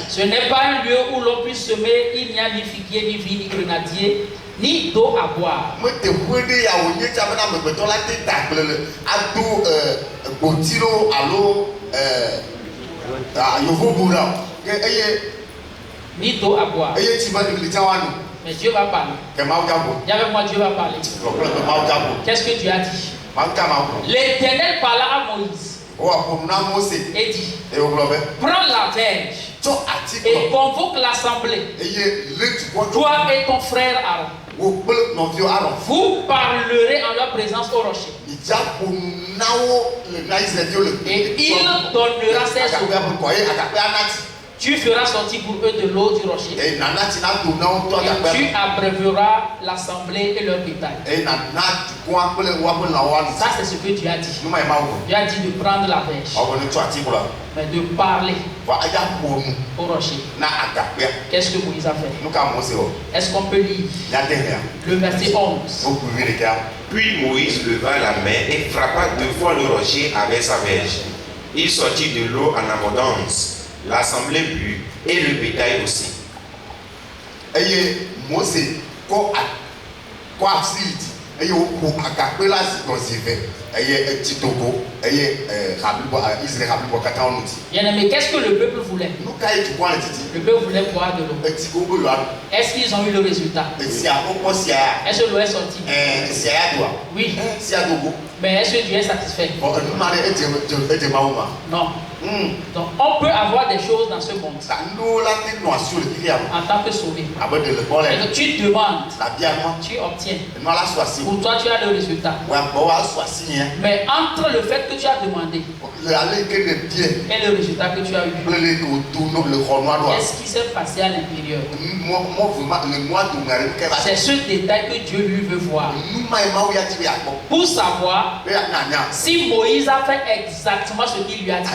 [SPEAKER 2] Ce n'est pas un lieu où l'on puisse semer, il n'y a ni figuier, ni vigne, ni grenadier, ni d'eau à boire. Ni d'eau à boire. Mais Dieu va parler. Dis avec moi, Dieu va parler. Qu'est-ce que Dieu a dit? L'Éternel parla à Moïse et dit: prends la verge et convoque l'assemblée, toi et ton frère Aaron. Vous parlerez en leur présence au rocher. Et il donnera ses eaux. Tu feras sortir pour eux de l'eau du rocher. Et tu abreuveras l'assemblée et leur bétail. Ça, c'est ce que Dieu a dit. Dieu a dit de prendre la verge, mais de parler au rocher. Qu'est-ce que Moïse a fait? Est-ce qu'on peut lire le verset 11?
[SPEAKER 3] Puis Moïse leva la main et frappa 2 fois le rocher avec sa verge. Il sortit de l'eau en abondance. L'assemblée but et le bétail aussi.
[SPEAKER 2] Bien-aimé, qu'est-ce que le peuple voulait? Le peuple voulait boire de l'eau. Est-ce qu'ils ont eu le résultat? Est-ce que l'eau est sortie? Oui. Mais est-ce que Dieu est satisfait? Non. Donc on peut avoir des choses dans ce monde en tant que sauvé. Et que tu demandes, tu obtiens. Pour toi tu as le résultat. Mais entre le fait que tu as demandé et le résultat que tu as eu, qu'est-ce qui s'est passé à l'intérieur? C'est ce détail que Dieu lui veut voir. Pour savoir si Moïse a fait exactement ce qu'il lui a dit.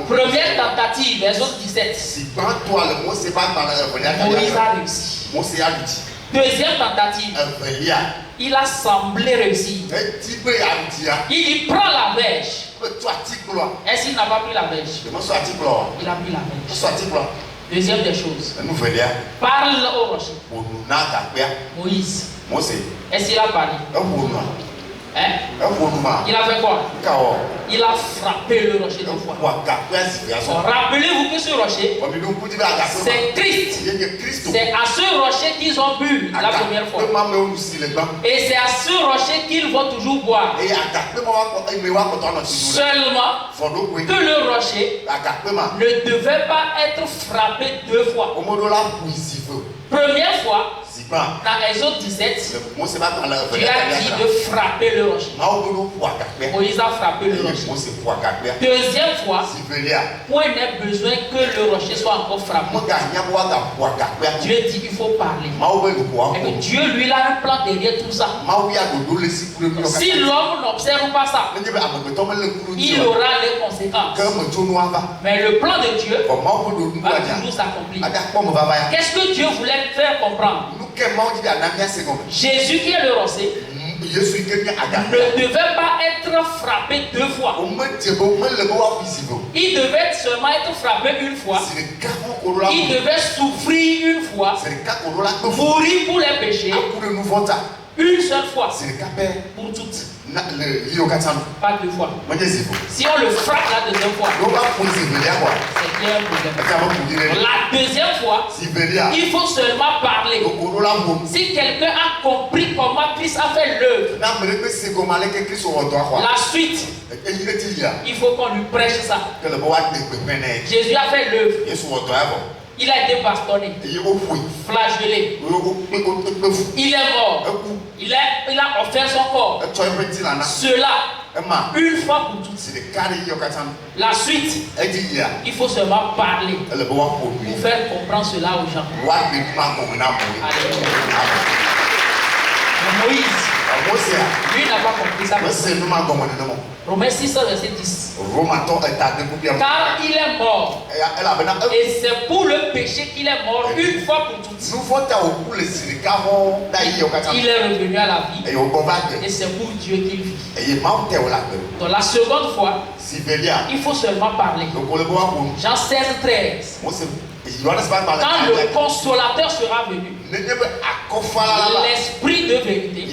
[SPEAKER 2] Première tentative, verset 17. Moïse a réussi. Deuxième tentative, il a semblé réussir. Il dit prends la verge. Est-ce qu'il n'a pas pris la verge? Il a pris la verge. Deuxième des choses, parle au rocher. Moïse, est-ce qu'il a parlé? Il a fait quoi? Il a frappé le rocher 2 fois. Rappelez-vous que ce rocher, c'est Christ. C'est à ce rocher qu'ils ont bu la première fois. Et c'est à ce rocher qu'ils vont toujours boire. Seulement que le rocher ne devait pas être frappé 2 fois. Première fois, dans Exode 17, Dieu a dit de frapper le rocher. Moïse a frappé le rocher. Deuxième fois, point n'est besoin que le rocher soit encore frappé. Dieu dit qu'il faut parler. Et que Dieu lui a un plan derrière tout ça. Si l'homme n'observe pas ça, il aura les conséquences. Mais le plan de Dieu va toujours s'accomplir. Qu'est-ce que Dieu voulait faire comprendre? Jésus qui est le rocher ne devait pas être frappé 2 fois. Il devait seulement être frappé 1 fois. Il devait souffrir 1 fois. Mourir pour les péchés 1 seule fois. Pour toutes. Pas 2 fois. Si on le frappe la deuxième fois, c'est bien un problème. La deuxième fois, il faut seulement parler. Si quelqu'un a compris comment Christ a fait l'œuvre, la suite, il faut qu'on lui prêche ça. Jésus a fait l'œuvre. Il a été bastonné, flagellé. Il est mort. Il a offert son corps. Cela, 1 fois pour toutes. La suite, il faut seulement parler pour faire comprendre cela aux gens. Alléluia. Moïse, lui n'a pas compris ça. Romains 6, verset 10. Car il est mort. Et c'est pour le péché qu'il est mort une fois pour toutes. Il est revenu à la vie. Et c'est pour Dieu qu'il vit. Donc la seconde fois, il faut seulement parler. Jean 16, 13. Quand le consolateur sera venu, l'esprit de vérité,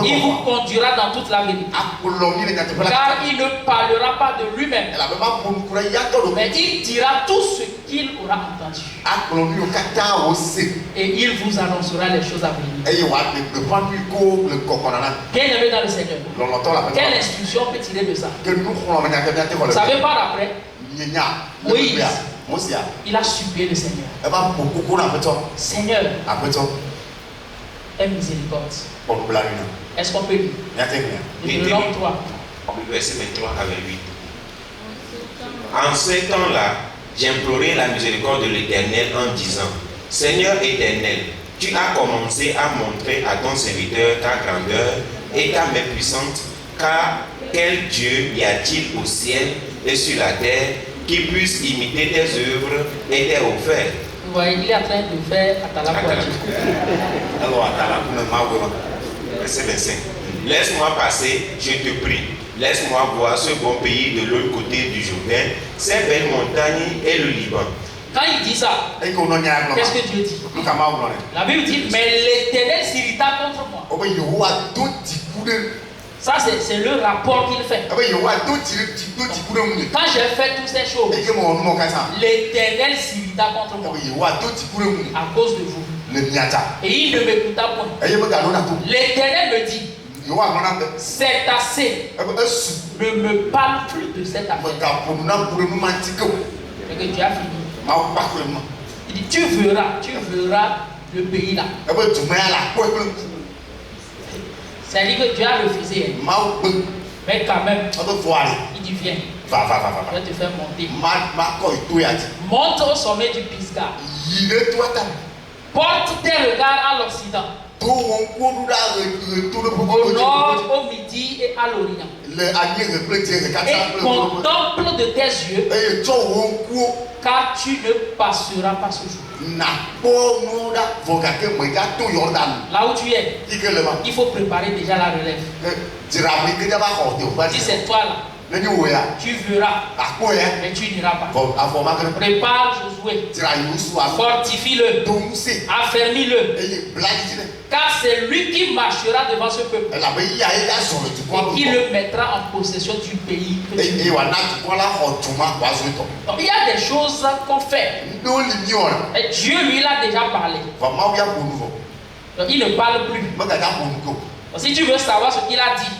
[SPEAKER 2] il vous conduira dans toute la vérité. Car il ne parlera pas de lui-même, mais il dira tout ce qu'il aura entendu. Et il vous annoncera les choses à venir. Bien-aimé dans le Seigneur, quelle instruction on peut tirer de ça? Vous savez, par après, Moïse, il a supplié le Seigneur. Seigneur, aie miséricorde. Est-ce qu'on peut lire? Deutéronome 3.
[SPEAKER 3] Verset 23 à 28. En ce temps-là, j'implorai la miséricorde de l'Éternel en disant: Seigneur Éternel, tu as commencé à montrer à ton serviteur ta grandeur et ta main puissante, car quel Dieu y a-t-il au ciel et sur la terre qui puisse imiter tes œuvres et tes offres?
[SPEAKER 2] Vous voyez, il est en train de faire Atalapoiti.
[SPEAKER 3] Verset 25. Laisse-moi passer, je te prie. Laisse-moi voir ce bon pays de l'autre côté du Jourdain, ces belles montagnes et le Liban.
[SPEAKER 2] Quand il dit ça, qu'est-ce que Dieu dit? La Bible dit: mais l'Éternel s'irrita contre moi. Ça, c'est le rapport qu'il fait. Quand j'ai fait toutes ces choses, l'Éternel s'irrita contre moi à cause de vous. Et il ne m'écouta point. L'Éternel me dit: c'est assez. Ne me parle plus de cette affaire. Et que Dieu a fini. Il dit: tu verras le pays là. C'est-à-dire que Dieu a refusé. Mais quand même, il dit: viens. Je vais te faire monter. Monte au sommet du Pisgah. Porte tes regards à l'Occident, au nord, au midi et à l'Orient. Et contemple de tes yeux, car tu ne passeras pas ce jour. Là où tu es, il faut préparer déjà la relève. Si c'est toi là, tu verras, mais tu n'iras pas. Prépare Josué, fortifie-le, affermis-le, car c'est lui qui marchera devant ce peuple et qui le mettra en possession du pays. Donc, il y a des choses qu'on fait et Dieu lui l'a déjà parlé. Donc, il ne parle plus. Si tu veux savoir ce qu'il a dit,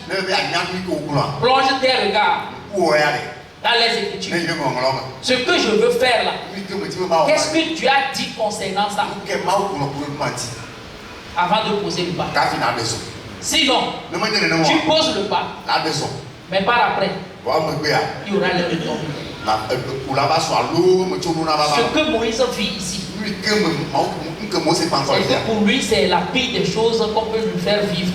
[SPEAKER 2] plonge tes regards dans les Écritures. Ce que je veux faire là, qu'est-ce que Dieu a dit concernant ça avant de poser le pas? Sinon, tu poses le pas, mais par après, il y aura les retombées. Ce que Moïse vit ici, pour lui, c'est la pire des choses qu'on peut lui faire vivre.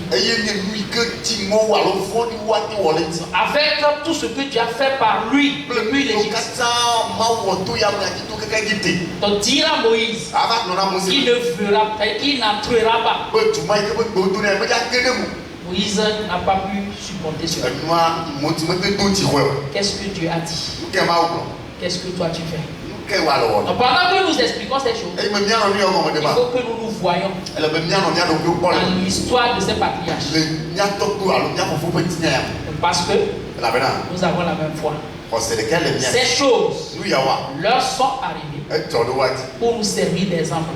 [SPEAKER 2] Avec tout ce que Dieu a fait par lui depuis l'Égypte. Donc dire à Moïse qu'il ne verra pas, qu'il n'entrera pas. Moïse n'a pas pu supporter cela. Qu'est-ce que Dieu a dit? Qu'est-ce que toi tu fais? Donc, pendant que nous expliquons ces choses, il faut que nous nous voyons dans l'histoire de ces patriarches. Parce que nous avons la même foi. Ces choses leur sont arrivées pour nous servir d'exemple,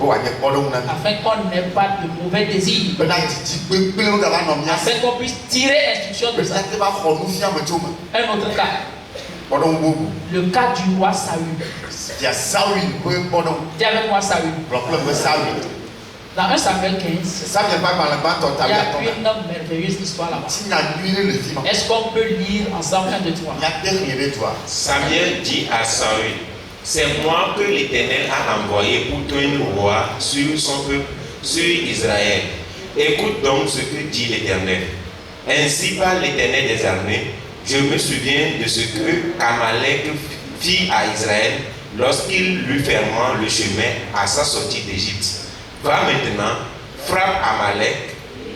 [SPEAKER 2] afin qu'on n'ait pas de mauvais désirs, afin qu'on puisse tirer instruction de ça. Un autre cas, le cas du roi Saül. Dis avec moi Saül. Dans 1 Samuel 15, il y a une merveilleuse histoire là-bas. Est-ce qu'on peut lire ensemble 1, 2, 3?
[SPEAKER 3] Samuel dit à Saül: c'est moi que l'Éternel a envoyé pour toi un roi sur son peuple, sur Israël. Écoute donc ce que dit l'Éternel. Ainsi parle l'Éternel des armées. Je me souviens de ce que Amalek fit à Israël lorsqu'il lui ferma le chemin à sa sortie d'Égypte. Va maintenant, frappe Amalek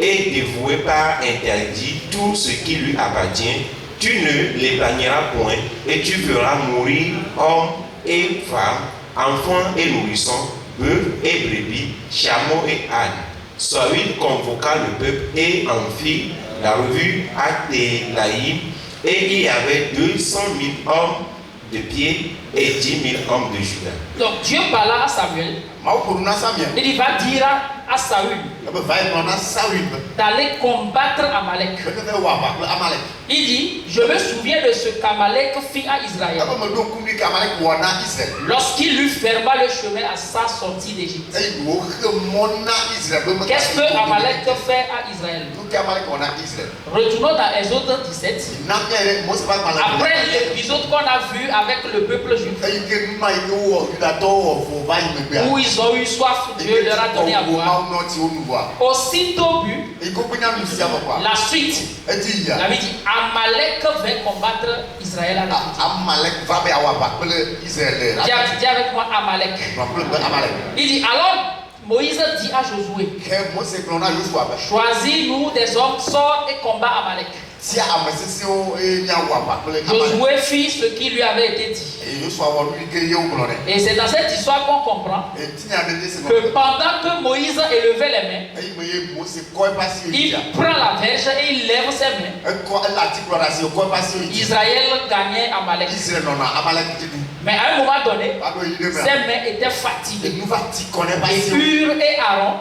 [SPEAKER 3] et dévoué par interdit tout ce qui lui appartient. Tu ne l'épargneras point et tu feras mourir hommes et femmes, enfants et nourrissons, bœufs et brebis, chameaux et ânes. Saül convoqua le peuple et en fit la revue à Télaïm, et il y avait 200 000 hommes de pied et 10 000 hommes de Juda.
[SPEAKER 2] Donc Dieu parla à Samuel. Il va dire à Saül d'aller combattre Amalek. Il dit, je me souviens de ce qu'Amalek fit à Israël lorsqu'il lui ferma le chemin à sa sortie d'Égypte. Qu'est-ce que Amalek fait à Israël? Retournons dans Exode 17. Après l'épisode qu'on a vu avec le peuple juif, où ils ont eu soif, Dieu leur a donné à boire. Aussitôt bu, la suite, il avait dit Amalek va combattre Israël avec dis avec moi Amalek. Il dit alors Moïse dit à Josué, choisis-nous des hommes, sors et combat Amalek. Josué fit ce qui lui avait été dit. Et c'est dans cette histoire qu'on comprend que pendant que Moïse élevait les mains, il prend la verge et il lève ses mains. Israël gagnait Amalek. Mais à un moment donné, ses mains étaient fatiguées. Et Hur et Aaron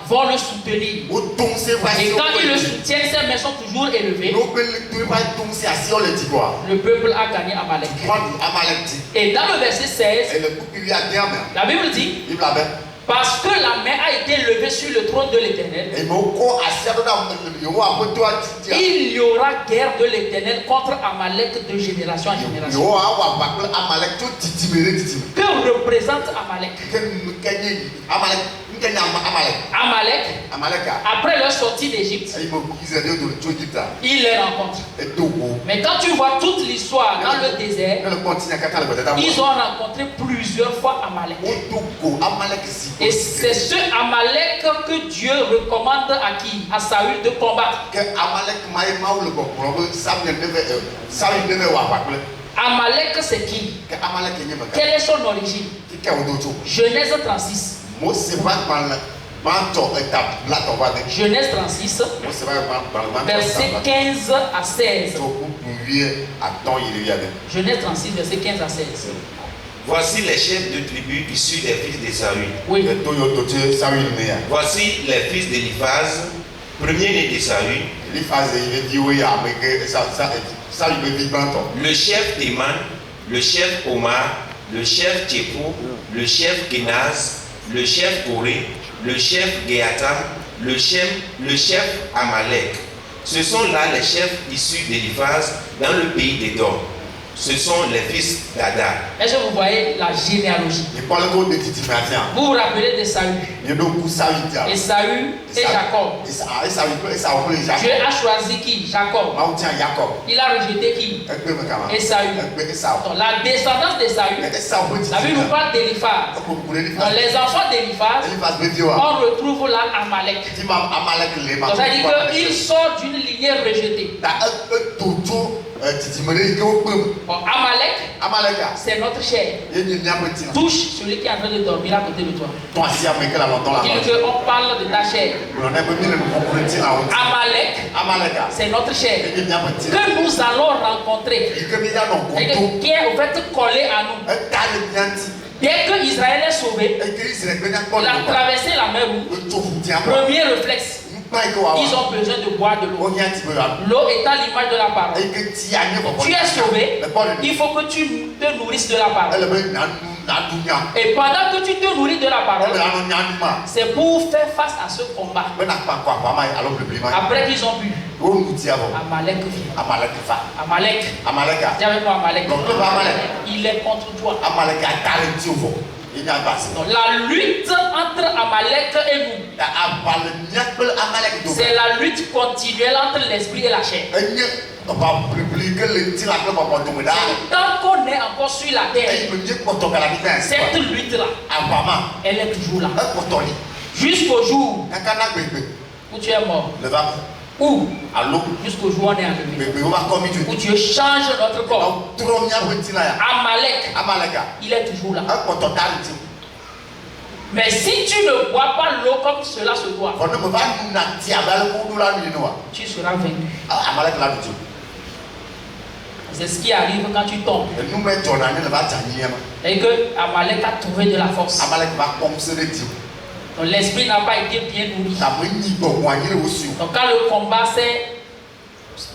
[SPEAKER 2] vont le soutenir. Et quand ils le soutiennent, ses mains sont toujours élevées. Le peuple a gagné Amalek. Et dans le verset 16, la Bible dit, parce que la main a été levée sur le trône de l'Éternel, il y aura guerre de l'Éternel contre Amalek de génération en génération. Que représente Amalek? Amalek, après leur sortie d'Égypte, il les rencontre. Mais quand tu vois toute l'histoire dans le désert, ils ont rencontré plusieurs fois Amalek. Et c'est ce Amalek que Dieu recommande à qui? À Saül de combattre. Amalek c'est qui? Quelle est son origine? Genèse 36. Genèse 36, verset 15 à 16. Genèse 36, verset 15 à 16.
[SPEAKER 3] Voici les chefs de tribus issus des fils de Saül.
[SPEAKER 2] Oui.
[SPEAKER 3] Voici les fils d'Éliphaz, premier-né de Saül. Le chef Théman, le chef Omar, le chef Tchépo, le chef Kenaz, le chef Coré, le chef Géatam, le chef Amalek. Ce sont là les chefs issus d'Éliphaz dans le pays d'Édom. Ce sont les fils d'Ada.
[SPEAKER 2] Est-ce que vous voyez la généalogie? Vous vous rappelez de Saül? Et Saül et Jacob. Dieu a choisi qui? Jacob. Il a rejeté qui? Esaü. Donc la descendance d'Esaü, la Bible nous parle d'Éliphaz. Donc les enfants d'Éliphaz, on retrouve là Amalek. Donc ça dit qu'il sort d'une lignée rejetée. Amalek, c'est notre chair. Touche celui qui est en train de dormir à côté de toi. Dis-le qu'on parle de ta chair. Amalek, c'est notre chair que nous allons rencontrer, qui est au fait collé à nous. Dès que Israël est sauvé, il a traversé la mer Rouge. Premier réflexe, ils ont besoin de boire de l'eau. L'eau étant l'image de la parole. Tu es sauvé, il faut que tu te nourrisses de la parole. Et pendant que tu te nourris de la parole, c'est pour faire face à ce combat. Après qu'ils ont bu, Amalek vient. Amalek. Dis avec moi Amalek. Il est contre toi. Donc, la lutte entre Amalek et nous. C'est la lutte continuelle entre l'esprit et la chair. Tant qu'on est encore sur la terre, cette lutte-là, elle est toujours là. Jusqu'au jour où tu es mort. Ou jusqu'au jour où on est enlevé. Où Dieu change notre corps. Amalek, il est toujours là. Mais si tu ne bois pas l'eau comme cela se doit, tu seras vaincu. C'est ce qui arrive quand tu tombes. Et que Amalek a trouvé de la force. Donc l'esprit n'a pas été bien nourri. Donc quand le combat s'est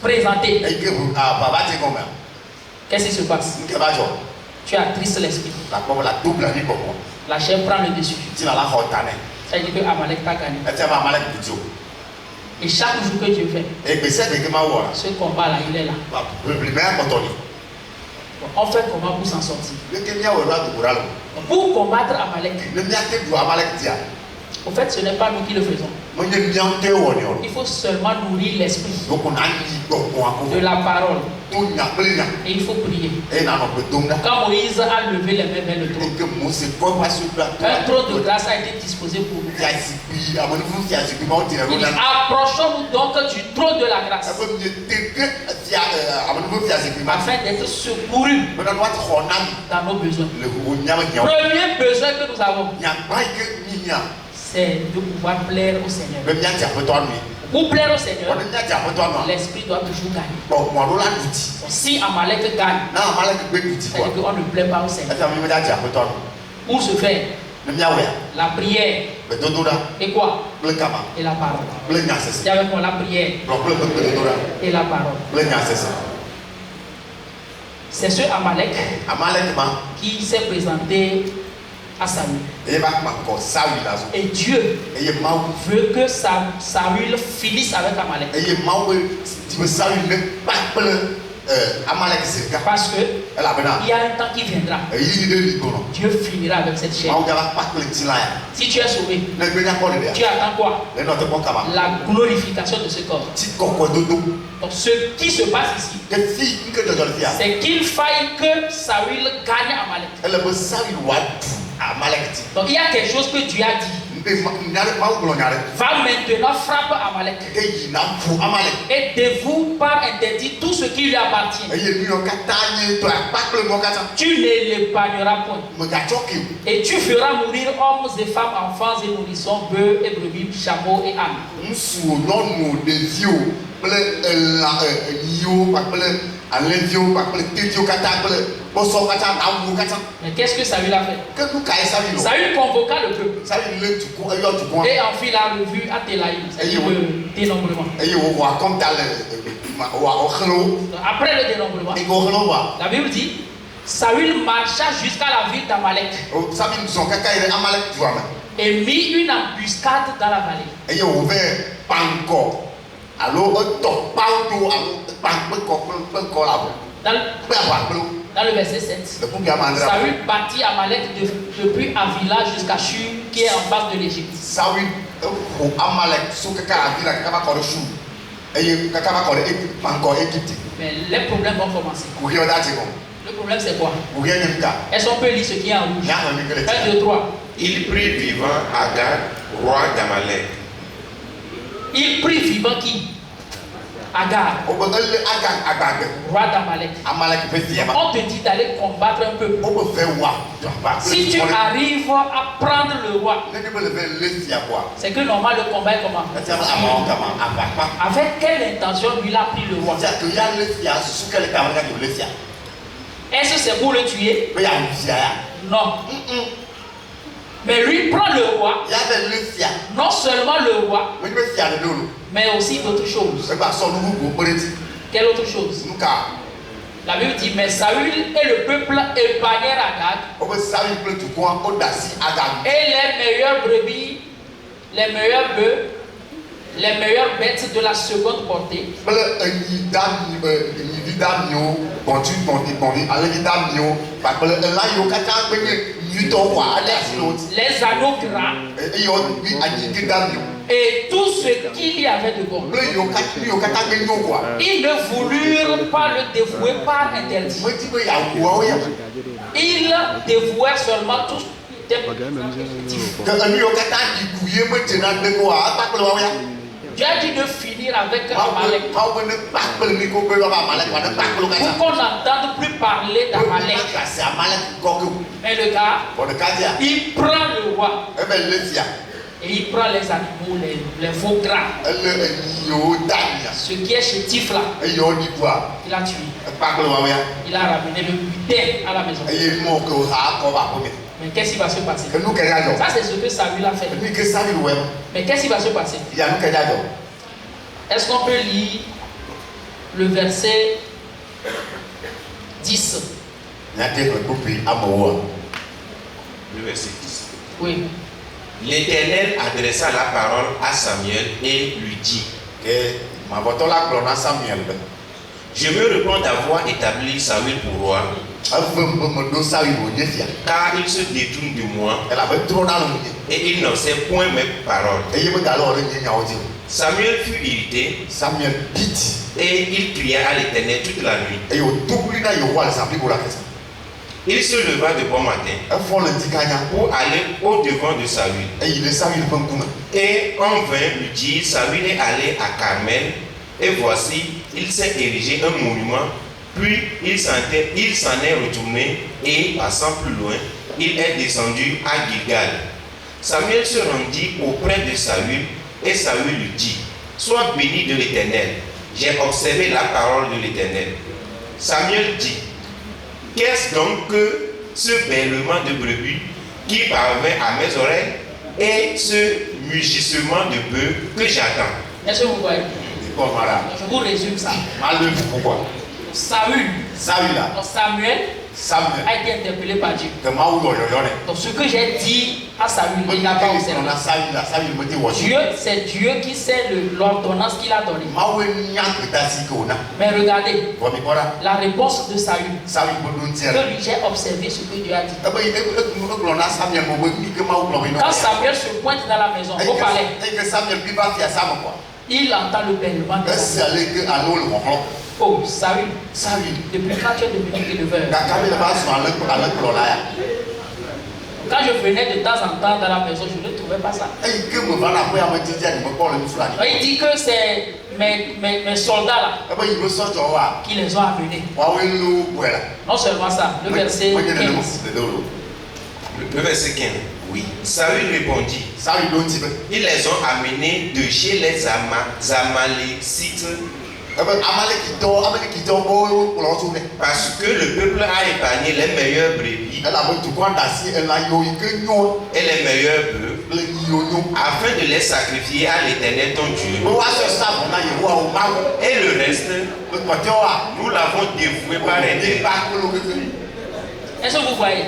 [SPEAKER 2] présenté, qu'est-ce qui se passe? Tu attristes l'esprit. La chair prend le dessus. Ça veut dire que Amalek t'a gagné. Et chaque jour que Dieu fait, ce combat-là, il est là. On fait comment pour s'en sortir? Pour combattre Amalek, en fait, ce n'est pas nous qui le faisons. Il faut seulement nourrir l'esprit de la parole. Et il faut prier. Quand Moïse a levé les mains vers le trône, un trône de grâce a été disposé pour nous. Approchons-nous donc du trône de la grâce afin d'être secourus dans nos besoins. Premier besoin que nous avons, c'est de pouvoir plaire au Seigneur. Pour plaire au Seigneur, l'esprit doit toujours gagner. Si Amalek gagne, c'est-à-dire qu'on ne plaît pas au Seigneur. Pour ce faire, la prière et quoi? Et la parole. C'est avec moi la prière et la parole. C'est ce Amalek qui s'est présenté à Saül. Et Dieu veut que Saül finisse avec Amalek. Parce que il y a un temps qui viendra. Dieu finira avec cette chair. Si tu es sauvé, tu attends quoi? La glorification de ce corps. Donc ce qui se passe ici, c'est qu'il faille que Saül gagne Amalek. Donc il y a quelque chose que Dieu a dit. Va maintenant frapper Amalek et dévoue par interdit tout ce qui lui appartient. Tu ne l'épargneras point. Et tu feras mourir hommes et femmes, enfants et nourrissons, bœufs et brebis, chameaux et ânes. Mais qu'est-ce que Saül a fait? Saül convoqua le peuple et en fit la revue à Télaïm, c'est-à-dire le dénombrement. Après le dénombrement, la Bible dit Saül marcha jusqu'à la ville d'Amalek et mit une embuscade dans la vallée. Dans le verset 7, Saül bâtit Amalek depuis Avila jusqu'à Shur qui est en face de l'Égypte. Mais les problèmes vont commencer. Le problème c'est quoi? Est-ce qu'on peut lire ce qui est en rouge? 1, 2, 3.
[SPEAKER 3] Il prit vivant Agag, roi d'Amalek.
[SPEAKER 2] Il prit vivant qui? Agag, roi d'Amalek. On te dit d'aller combattre un peu. Si tu arrives à prendre le roi, c'est que normalement le combat est comment? Avec quelle intention lui a pris le roi? Est-ce que c'est pour le tuer? Non. Mais lui prend le roi, non seulement le roi, mais aussi d'autres choses. Quelle autre chose? La Bible dit, mais Saül et le peuple épargnèrent Agag et les meilleures brebis, les meilleurs bœufs, les meilleures bêtes de la seconde portée. les anneaux gras et tout ce qu'il y avait de bon. Ils ne voulurent pas le dévouer par interdit. Ils dévouaient seulement tous des Dieu a dit de finir avec Amalek. Pour qu'on n'entende plus parler d'Amalek. Mais le gars, il prend le roi. Et il prend les animaux, les veaux gras. Ce qui est chétif là. Il a tué. Il a ramené le butin à la maison. Mais qu'est-ce qui va se passer? Ça, c'est ce que Saül a fait. Mais qu'est-ce qui va se passer? Est-ce qu'on peut lire le verset 10?
[SPEAKER 3] Le verset 10.
[SPEAKER 2] Oui.
[SPEAKER 3] L'Éternel adressa la parole à Samuel et lui dit: je me repens d'avoir établi Saül pour roi, car il se détourne de moi et il n'observe point mes paroles. Samuel fut irrité et il cria à l'Éternel toute la nuit. Il se leva de bon matin pour aller au devant de Saül. Et on vint lui dire: Saül est allé à Carmel, et voici, il s'est érigé un monument. Puis il s'en est retourné, et passant plus loin, il est descendu à Gilgal. Samuel se rendit auprès de Saül, et Saül lui dit: sois béni de l'Éternel, j'ai observé la parole de l'Éternel. Samuel dit: qu'est-ce donc que ce bêlement de brebis qui parvint à mes oreilles et ce mugissement de bœuf que j'attends?
[SPEAKER 2] Est-ce que vous voyez? Je vous résume ça. Saül a été interpellé par Dieu. Donc ce que j'ai dit à Saül, il n'a pas observé. C'est Dieu qui sait l'ordonnance qu'il a donnée. Mais regardez la réponse de Saül. Que j'ai observé ce que Dieu a dit. Quand Samuel se pointe dans la maison, au palais, il entend le bêlement de Saül. Oh, Saül, depuis quand tu es devenu éleveur? Quand je venais de temps en temps dans la maison, je ne trouvais pas ça. Il dit que c'est mes soldats là qui les ont amenés. Non seulement ça, le verset 15.
[SPEAKER 3] Le verset 15. Oui. Saül répondit: ils les ont amenés de chez les Amalécites, parce que le peuple a épargné les meilleures brebis et les meilleurs bœufs, afin de les sacrifier à l'Éternel ton Dieu. Et le reste, nous l'avons dévoué par intérêt.
[SPEAKER 2] Est-ce que vous voyez?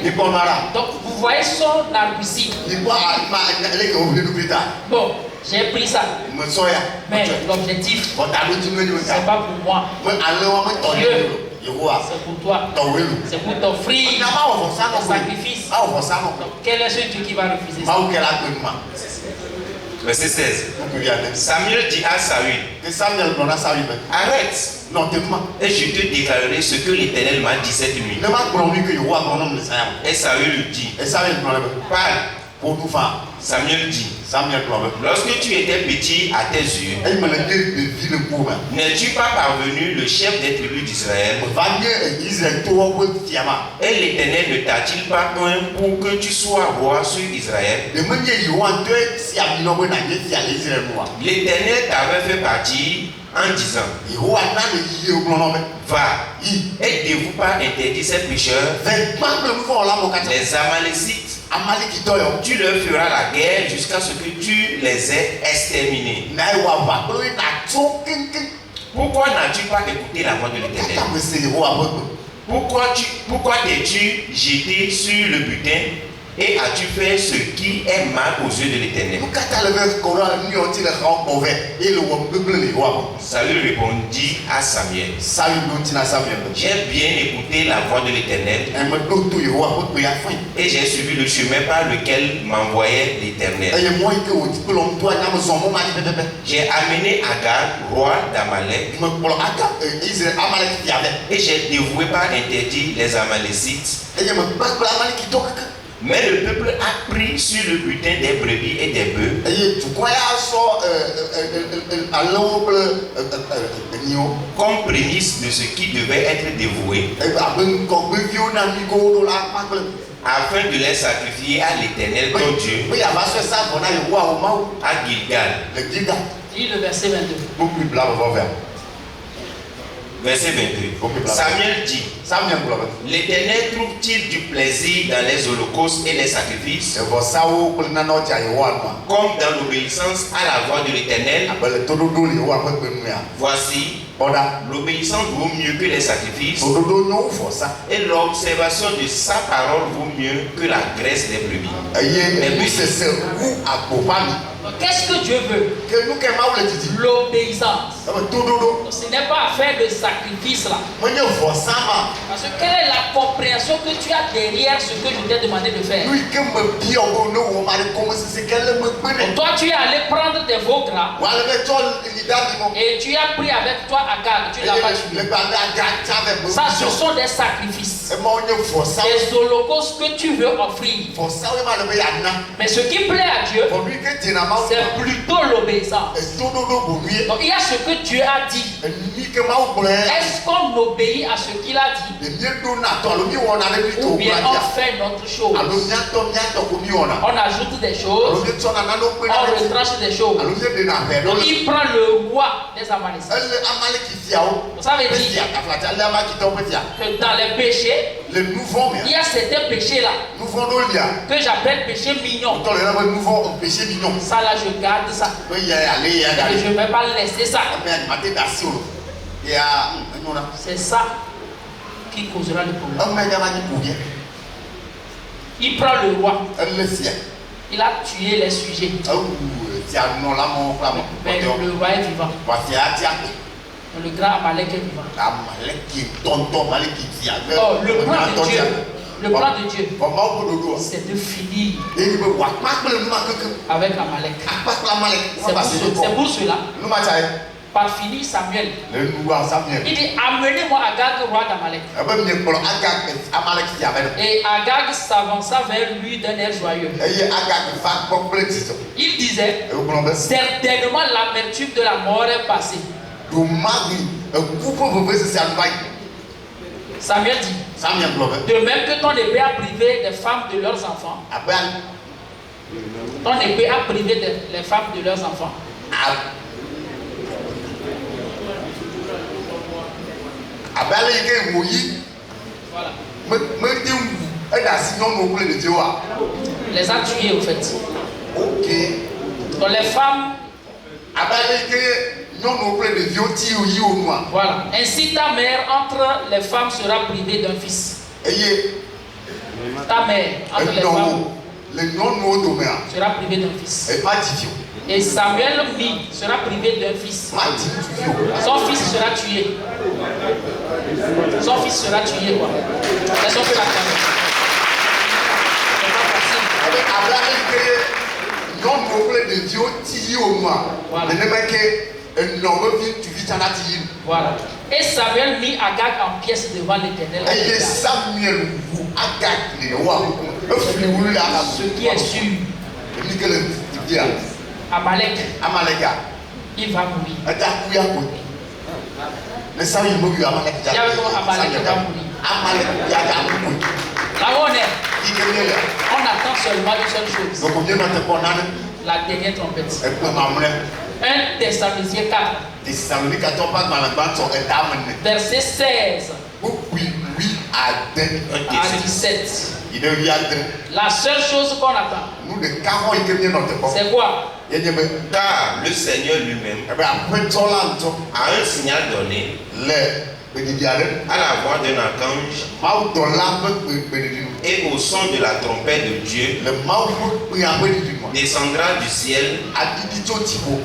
[SPEAKER 2] Donc vous voyez son argutie. Bon, j'ai pris ça. Mais l'objectif, c'est pas pour moi. Dieu, c'est pour toi. C'est pour t'offrir un sacrifice. Donc, quel est ce Dieu qui va refuser ça?
[SPEAKER 3] Verset 16. Samuel dit à Saül: arrête, et je te déclarerai ce que l'Éternel m'a dit cette nuit. Et Saül lui dit: parle. Samuel dit: lorsque tu étais petit à tes yeux, n'es-tu pas parvenu le chef des tribus d'Israël? Et l'Éternel ne t'a-t-il pas oint pour que tu sois roi sur Israël? L'Éternel t'avait fait partir en disant: va, et dévoue par interdit ces pécheurs, les Amalécites. Tu leur feras la guerre jusqu'à ce que tu les aies exterminés. Pourquoi n'as-tu pas écouté la voix de l'Éternel? Pourquoi t'es-tu jeté sur le butin Et as-tu fait ce qui est mal aux yeux de l'Éternel? Saül répondit à Samuel. J'ai bien écouté la voix de l'Éternel et j'ai suivi le chemin par lequel m'envoyait l'Éternel. J'ai amené Agag, roi d'Amalek, et j'ai dévoué par interdit les Amalécites. Mais le peuple a pris sur le butin des brebis et des bœufs comme prémisse de ce qui devait être dévoué, afin de les sacrifier à l'Éternel ton Dieu à Gilgal.
[SPEAKER 2] Lis le verset 22.
[SPEAKER 3] Verset 22. Samuel dit: l'Éternel trouve-t-il du plaisir dans les holocaustes et les sacrifices, comme dans l'obéissance à la voix de l'Éternel? Voici, l'obéissance vaut mieux que les sacrifices, et l'observation de sa parole vaut mieux que la graisse des brebis.
[SPEAKER 2] Qu'est-ce que Dieu veut? L'obéissance. Ce n'est pas affaire de sacrifice là. Parce que quelle est la compréhension que tu as derrière ce que je t'ai demandé de faire? Toi tu es allé prendre des veaux gras et tu as pris avec toi Agag, tu l'as pas tué. Ça, ce sont des sacrifices, des holocaustes que tu veux offrir. Mais ce qui plaît à Dieu, c'est plutôt l'obéissance. Donc il y a ce que Dieu a dit. Est-ce qu'on obéit à ce qu'il a dit, ou bien on fait notre chose? On ajoute des choses, on retranche des choses. Donc il prend le roi des Amalécites. Ça veut dire que dans les péchés, il y a certains péchés là que j'appelle péché mignon. Ça là, je garde ça. Et je ne vais pas laisser ça. C'est ça qui causera le problème. Il prend le roi. Il a tué les sujets. Mais le roi est vivant. Le grand Amalek est vivant. Oh, le plan de Dieu, c'est de finir avec Amalek. C'est pour cela, par finir Samuel, il dit: amenez-moi Agag, roi d'Amalek. Et Agag s'avança vers lui d'un air joyeux. Il disait: certainement l'amertume de la mort est passée. Samuel dit: de même que ton épée a privé des femmes de leurs enfants, ton épée a privé les femmes de leurs enfants. Voilà. Les a tués au fait. Donc les femmes. Voilà. Ainsi ta mère entre les femmes sera privée d'un fils. Ta mère entre les femmes sera privée d'un fils. Et Samuel sera privé d'un fils. Son fils sera tué. Son fils sera tué quoi. C'est son fils. Voilà. Et Samuel mit Agag en pièces devant l'Éternel. Ce qui est sûr, Amalek, il va mourir. Il y a comment Amalek va mourir. Là où on est, on attend seulement une seule chose: la dernière trompette. 1 Thessaloniciens 4, verset 16 à 17. La seule chose qu'on attend, c'est quoi?
[SPEAKER 3] Car le Seigneur lui-même a un signal donné, à la voix d'un archange et au son de la trompette de Dieu, descendra du ciel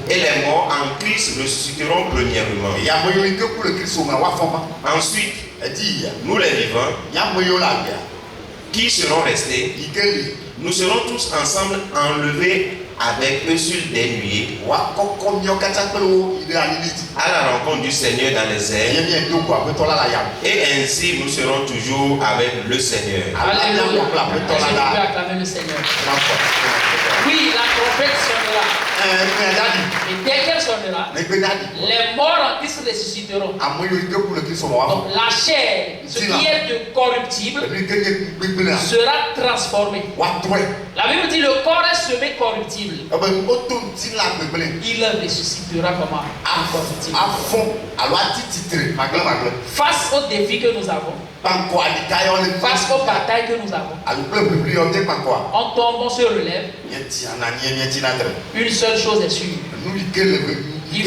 [SPEAKER 3] et les morts en Christ ressusciteront premièrement. Ensuite, nous les vivants qui seront restés, nous serons tous ensemble enlevés avec eux sur des nuées à la rencontre du Seigneur dans les airs, et ainsi nous serons toujours avec le Seigneur.
[SPEAKER 2] Alléluia. Je peux acclamer le Seigneur. Oui, la trompette sonnera. Et dès qu'elle sonnera, les morts en Christ ressusciteront. Donc la chair, ce qui est de corruptible, sera transformée. La Bible dit le corps est semé corruptible. Il ressuscitera comment? Incorruptible. Face aux défis que nous avons, face aux batailles que nous avons, on tombe, on se relève. Une seule chose est sûre. Il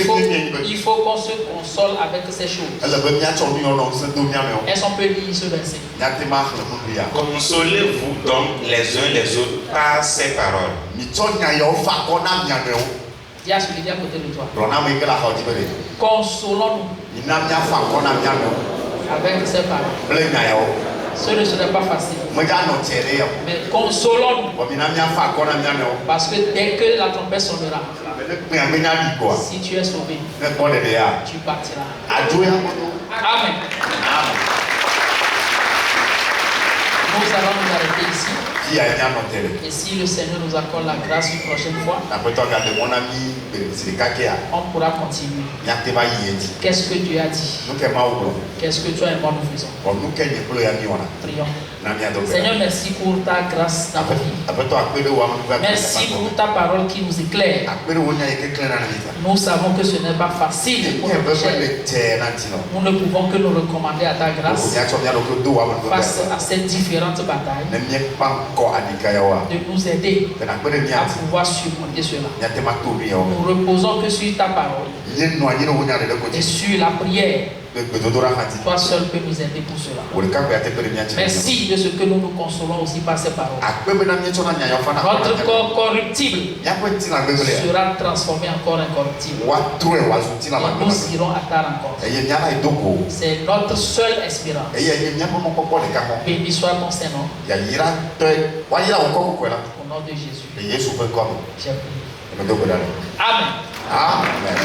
[SPEAKER 2] faut qu'on se console avec ces choses. Est-ce qu'on peut lire ce verset?
[SPEAKER 3] Consolez-vous donc les uns les autres par ces paroles.
[SPEAKER 2] Dis à celui qui est à côté de toi. Consolons-nous avec ces paroles. Ce ne serait pas facile. Mais consolons-nous. Parce que dès que la trompette sonnera, si tu es sauvé, tu partiras. Amen. Nous allons nous arrêter ici. Et si le Seigneur nous accorde la grâce une prochaine fois, on pourra continuer. Qu'est-ce que Dieu a dit? Qu'est-ce que toi et moi nous faisons? Prions. Seigneur, merci pour ta grâce dans ma vie. Merci pour ta parole qui nous éclaire. Nous savons que ce n'est pas facile pour nous. Nous ne pouvons que nous recommander à ta grâce face à ces différentes batailles, de nous aider à pouvoir surmonter cela. Nous reposons que sur ta parole et sur la prière. Toi seul peux nous aider pour cela. Merci de ce que nous nous consolons aussi par ces paroles. Notre corps corruptible sera transformé en corps incorruptible. Et nous irons à ta rencontre. C'est notre seule espérance. Béni soit ton Saint-Nom. Au nom de Jésus. J'ai prié. Amen.
[SPEAKER 1] Amen.